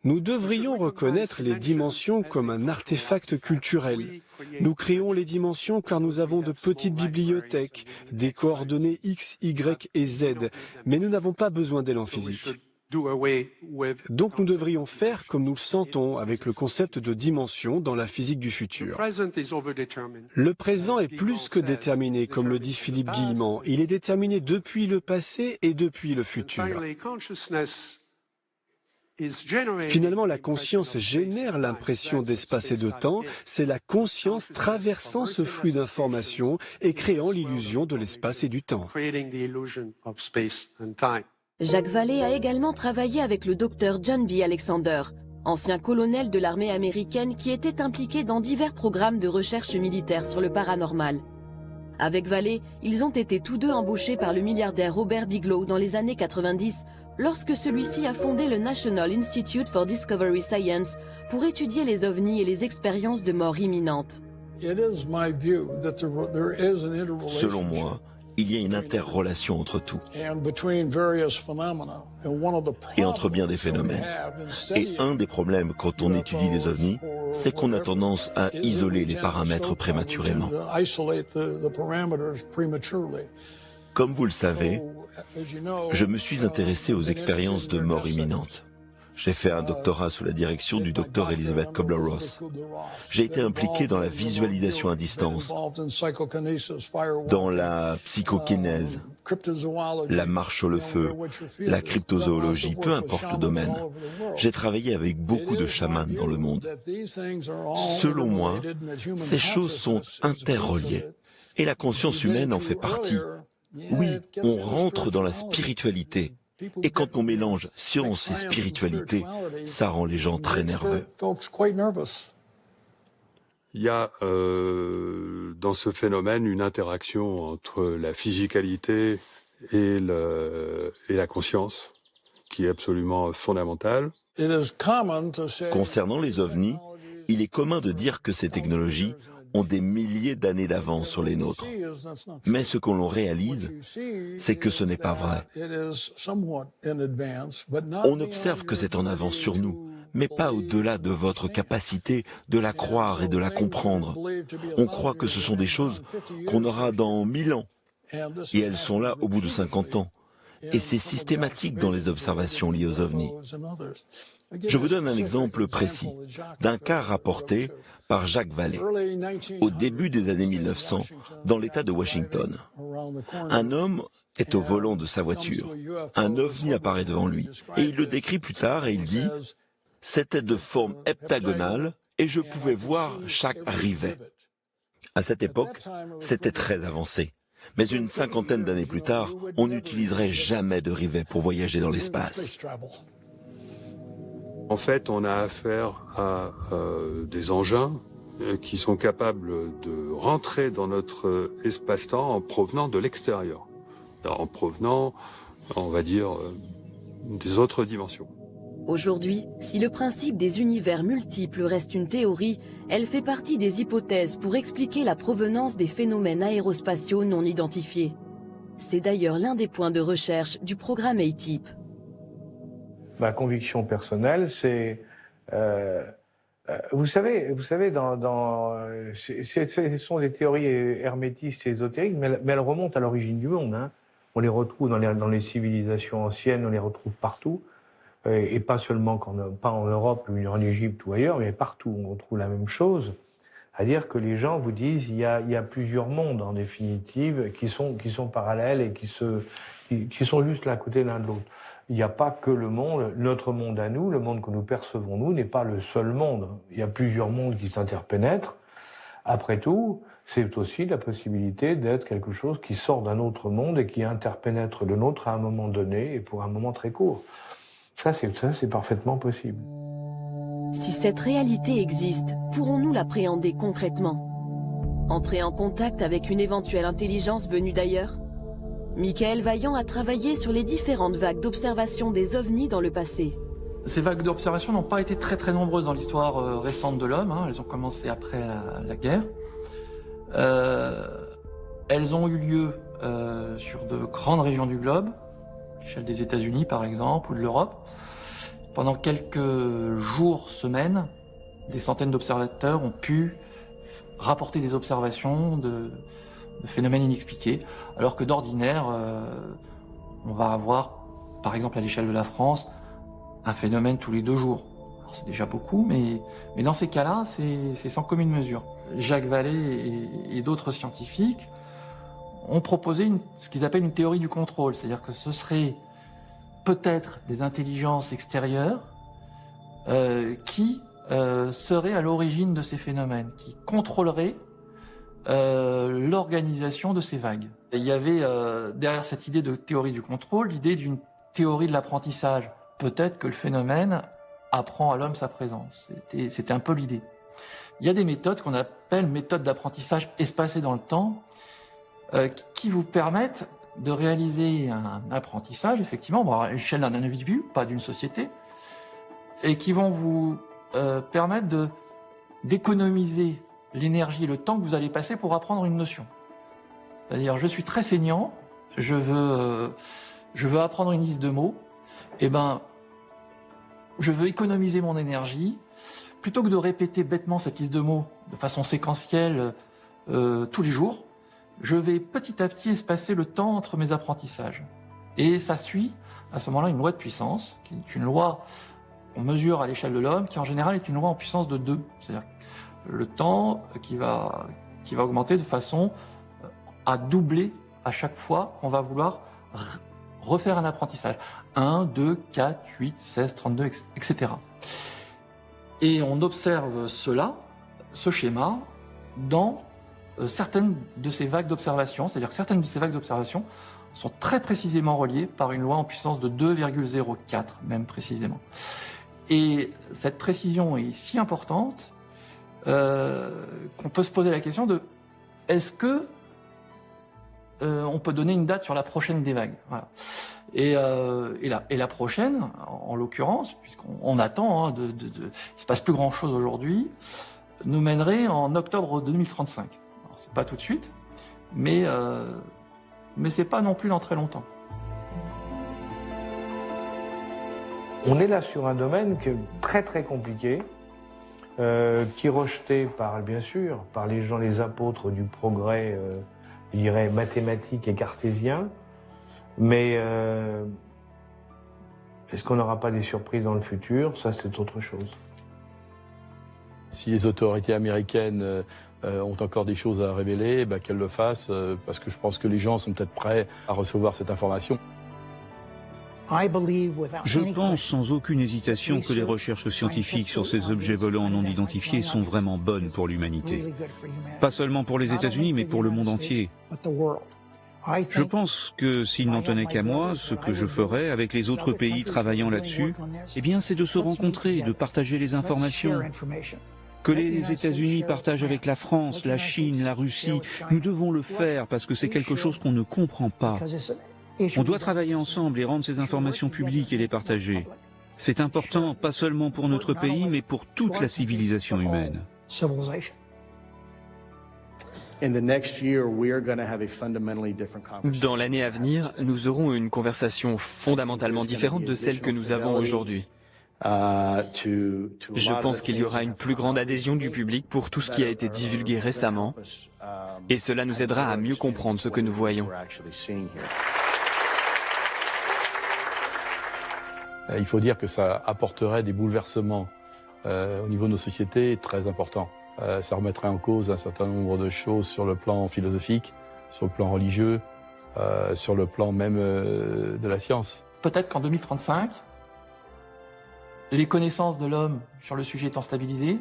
Nous devrions reconnaître les dimensions comme un artefact culturel. Nous créons les dimensions car nous avons de petites bibliothèques, des coordonnées X, Y et Z, mais nous n'avons pas besoin d'élan physique. Donc nous devrions faire comme nous le sentons avec le concept de dimension dans la physique du futur. Le présent est plus que déterminé, comme le dit Philippe Guillemant. Il est déterminé depuis le passé et depuis le futur. Finalement, la conscience génère l'impression d'espace et de temps. C'est la conscience traversant ce flux d'informations et créant l'illusion de l'espace et du temps. Jacques Vallée a également travaillé avec le docteur John B. Alexander, ancien colonel de l'armée américaine qui était impliqué dans divers programmes de recherche militaire sur le paranormal. Avec Vallée, ils ont été tous deux embauchés par le milliardaire Robert Bigelow dans les années 90, lorsque celui-ci a fondé le National Institute for Discovery Science pour étudier les ovnis et les expériences de mort imminente. Selon moi, il y a une interrelation entre tout et entre bien des phénomènes. Et un des problèmes quand on étudie les ovnis, c'est qu'on a tendance à isoler les paramètres prématurément. Comme vous le savez, je me suis intéressé aux expériences de mort imminente. J'ai fait un doctorat sous la direction du docteur Elizabeth Kubler-Ross. J'ai été impliqué dans la visualisation à distance, dans la psychokinèse, la marche au feu, la cryptozoologie, peu importe le domaine. J'ai travaillé avec beaucoup de chamans dans le monde. Selon moi, ces choses sont interreliées et la conscience humaine en fait partie. Oui, on rentre dans la spiritualité. Et quand on mélange science et spiritualité, ça rend les gens très nerveux. Il y a dans ce phénomène une interaction entre la physicalité et la conscience qui est absolument fondamentale. Concernant les ovnis, il est commun de dire que ces technologies ont des milliers d'années d'avance sur les nôtres. Mais ce qu'on réalise, c'est que ce n'est pas vrai. On observe que c'est en avance sur nous, mais pas au-delà de votre capacité de la croire et de la comprendre. On croit que ce sont des choses qu'on aura dans 1000 ans, et elles sont là au bout de 50 ans. Et c'est systématique dans les observations liées aux ovnis. Je vous donne un exemple précis d'un cas rapporté par Jacques Vallée, au début des années 1900, dans l'État de Washington. Un homme est au volant de sa voiture. Un ovni apparaît devant lui, et il le décrit plus tard et il dit « C'était de forme heptagonale et je pouvais voir chaque rivet. » À cette époque, c'était très avancé. Mais une cinquantaine d'années plus tard, on n'utiliserait jamais de rivet pour voyager dans l'espace. En fait, on a affaire à des engins qui sont capables de rentrer dans notre espace-temps en provenant de l'extérieur, en provenant, on va dire, des autres dimensions. Aujourd'hui, si le principe des univers multiples reste une théorie, elle fait partie des hypothèses pour expliquer la provenance des phénomènes aérospatiaux non identifiés. C'est d'ailleurs l'un des points de recherche du programme ATIP. Ma conviction personnelle, c'est, vous savez, ce sont des théories hermétistes et ésotériques, mais elles remontent à l'origine du monde. Hein. On les retrouve dans les civilisations anciennes, on les retrouve partout, et pas seulement pas en Europe, ou en Égypte ou ailleurs, mais partout on retrouve la même chose. C'est-à-dire que les gens vous disent il y a plusieurs mondes en définitive qui sont parallèles et qui sont juste l'un à côté l'un de l'autre. Il n'y a pas que le monde, notre monde à nous, le monde que nous percevons nous n'est pas le seul monde. Il y a plusieurs mondes qui s'interpénètrent. Après tout, c'est aussi la possibilité d'être quelque chose qui sort d'un autre monde et qui interpénètre le nôtre à un moment donné et pour un moment très court. Ça, c'est parfaitement possible. Si cette réalité existe, pourrons-nous l'appréhender concrètement? Entrer en contact avec une éventuelle intelligence venue d'ailleurs? Michael Vaillant a travaillé sur les différentes vagues d'observation des ovnis dans le passé. Ces vagues d'observation n'ont pas été très nombreuses dans l'histoire récente de l'homme. Hein. Elles ont commencé après la guerre. Elles ont eu lieu sur de grandes régions du globe, à l'échelle des États-Unis par exemple, ou de l'Europe. Pendant quelques jours, semaines, des centaines d'observateurs ont pu rapporter des observations de phénomènes inexpliqués, alors que d'ordinaire, on va avoir, par exemple à l'échelle de la France, un phénomène tous les 2 jours. Alors c'est déjà beaucoup, mais dans ces cas-là, c'est sans commune mesure. Jacques Vallée et d'autres scientifiques ont proposé ce qu'ils appellent une théorie du contrôle, c'est-à-dire que ce serait peut-être des intelligences extérieures qui seraient à l'origine de ces phénomènes, qui contrôleraient l'organisation de ces vagues. Et il y avait derrière cette idée de théorie du contrôle, l'idée d'une théorie de l'apprentissage. Peut-être que le phénomène apprend à l'homme sa présence. C'était un peu l'idée. Il y a des méthodes qu'on appelle méthodes d'apprentissage espacées dans le temps, qui vous permettent de réaliser un apprentissage, effectivement, à l'échelle d'un individu, pas d'une société, et qui vont vous permettre d'économiser l'énergie et le temps que vous allez passer pour apprendre une notion. C'est-à-dire, je suis très feignant, je veux apprendre une liste de mots, et je veux économiser mon énergie, plutôt que de répéter bêtement cette liste de mots de façon séquentielle tous les jours, je vais petit à petit espacer le temps entre mes apprentissages. Et ça suit, à ce moment-là, une loi de puissance, qui est une loi on mesure à l'échelle de l'homme, qui en général est une loi en puissance de 2. C'est-à-dire le temps qui va augmenter de façon à doubler à chaque fois qu'on va vouloir refaire un apprentissage. 1, 2, 4, 8, 16, 32, etc. Et on observe ce schéma, dans certaines de ces vagues d'observation, c'est-à-dire que certaines de ces vagues d'observation sont très précisément reliées par une loi en puissance de 2,04, même précisément. Et cette précision est si importante qu'on peut se poser la question de est-ce que on peut donner une date sur la prochaine des vagues. Voilà. Et la prochaine, en l'occurrence, puisqu'on attend, il se passe plus grand-chose aujourd'hui, nous mènerait en octobre 2035. Alors, c'est pas tout de suite, mais c'est pas non plus dans très longtemps. On est là sur un domaine qui est très très compliqué, qui est rejeté bien sûr, par les gens, les apôtres du progrès, je dirais mathématique et cartésien. Mais est-ce qu'on n'aura pas des surprises dans le futur? Ça, c'est autre chose. Si les autorités américaines ont encore des choses à révéler, qu'elles le fassent, parce que je pense que les gens sont peut-être prêts à recevoir cette information. Je pense sans aucune hésitation que les recherches scientifiques sur ces objets volants non identifiés sont vraiment bonnes pour l'humanité. Pas seulement pour les États-Unis, mais pour le monde entier. Je pense que s'il n'en tenait qu'à moi, ce que je ferais avec les autres pays travaillant là-dessus, eh bien, c'est de se rencontrer et de partager les informations. Que les États-Unis partagent avec la France, la Chine, la Russie, nous devons le faire parce que c'est quelque chose qu'on ne comprend pas. On doit travailler ensemble et rendre ces informations publiques et les partager. C'est important, pas seulement pour notre pays, mais pour toute la civilisation humaine. Dans l'année à venir, nous aurons une conversation fondamentalement différente de celle que nous avons aujourd'hui. Je pense qu'il y aura une plus grande adhésion du public pour tout ce qui a été divulgué récemment, et cela nous aidera à mieux comprendre ce que nous voyons. Il faut dire que ça apporterait des bouleversements au niveau de nos sociétés très importants. Ça remettrait en cause un certain nombre de choses sur le plan philosophique, sur le plan religieux, sur le plan même de la science. Peut-être qu'en 2035, les connaissances de l'homme sur le sujet étant stabilisées,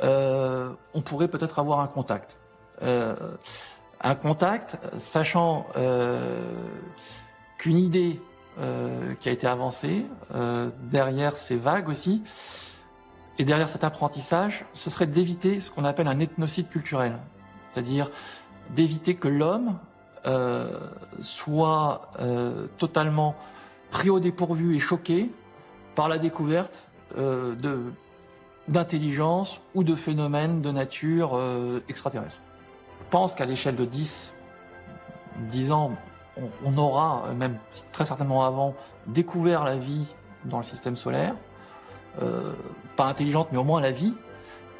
on pourrait peut-être avoir un contact. Un contact, sachant qu'une idée qui a été avancée derrière ces vagues aussi, et derrière cet apprentissage, ce serait d'éviter ce qu'on appelle un ethnocide culturel, c'est-à-dire d'éviter que l'homme soit totalement pris au dépourvu et choqué par la découverte d'intelligence ou de phénomènes de nature extraterrestre. Je pense qu'à l'échelle de 10 ans, on aura, même très certainement avant, découvert la vie dans le système solaire, pas intelligente, mais au moins la vie.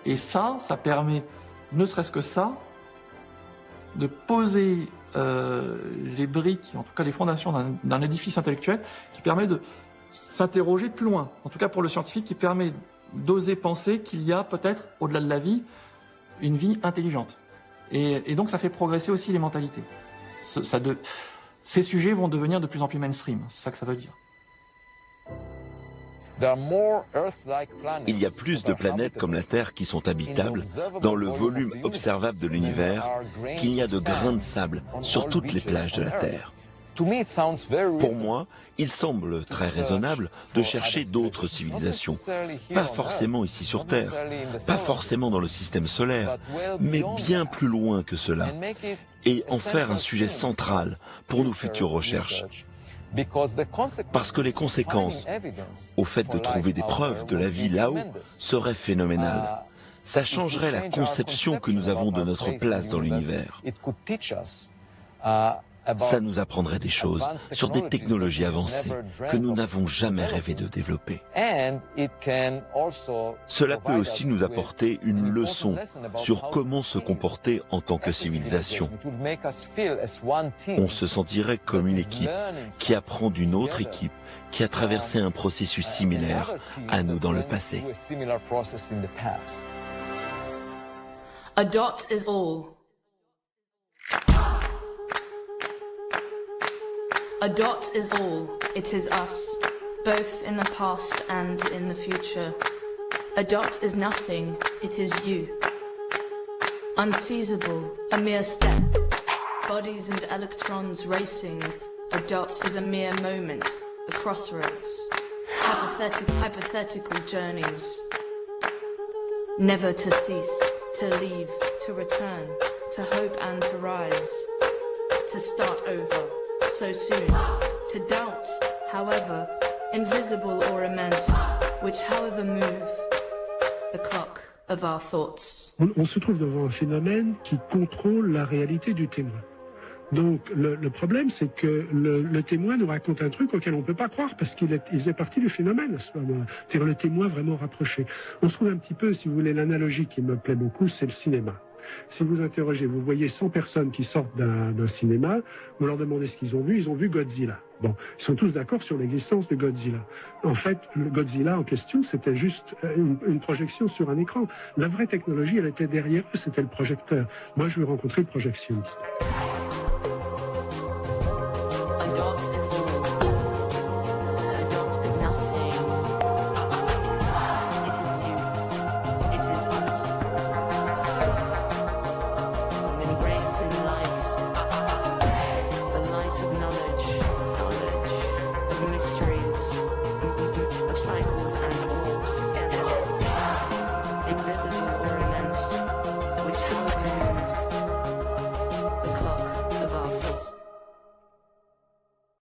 Et ça permet, ne serait-ce que ça, de poser les briques, en tout cas les fondations d'un édifice intellectuel qui permet de s'interroger plus loin. En tout cas pour le scientifique, qui permet d'oser penser qu'il y a peut-être, au-delà de la vie, une vie intelligente. Et donc ça fait progresser aussi les mentalités. Ces sujets vont devenir de plus en plus mainstream, c'est ça que ça veut dire. Il y a plus de planètes comme la Terre qui sont habitables dans le volume observable de l'univers qu'il n'y a de grains de sable sur toutes les plages de la Terre. Pour moi, il semble très raisonnable de chercher d'autres civilisations, pas forcément ici sur Terre, pas forcément dans le système solaire, mais bien plus loin que cela, et en faire un sujet central pour nos futures recherches. Parce que les conséquences au fait de trouver des preuves de la vie là-haut seraient phénoménales. Ça changerait la conception que nous avons de notre place dans l'univers. Ça nous apprendrait des choses sur des technologies avancées que nous n'avons jamais rêvé de développer. Cela peut aussi nous apporter une leçon sur comment se comporter en tant que civilisation. On se sentirait comme une équipe qui apprend d'une autre équipe qui a traversé un processus similaire à nous dans le passé. A dot is all. A dot is all. It is us, both in the past and in the future. A dot is nothing. It is you. Unseizable, a mere step. Bodies and electrons racing. A dot is a mere moment. The crossroads, hypothetical journeys, never to cease, to leave, to return, to hope and to rise, to start over, so soon, to doubt, however, invisible or immense, which however move the clock of our thoughts. On se trouve devant un phénomène qui contrôle la réalité du témoin. Donc le problème, c'est que le témoin nous raconte un truc auquel on ne peut pas croire parce qu'il faisait partie du phénomène à ce moment-là. C'est-à-dire le témoin vraiment rapproché. On se trouve un petit peu, si vous voulez, l'analogie qui me plaît beaucoup, c'est le cinéma. Si vous interrogez, vous voyez 100 personnes qui sortent d'un cinéma, vous leur demandez ce qu'ils ont vu Godzilla. Bon, ils sont tous d'accord sur l'existence de Godzilla. En fait, le Godzilla en question, c'était juste une projection sur un écran. La vraie technologie, elle était derrière eux, c'était le projecteur. Moi, je veux rencontrer le projectionniste.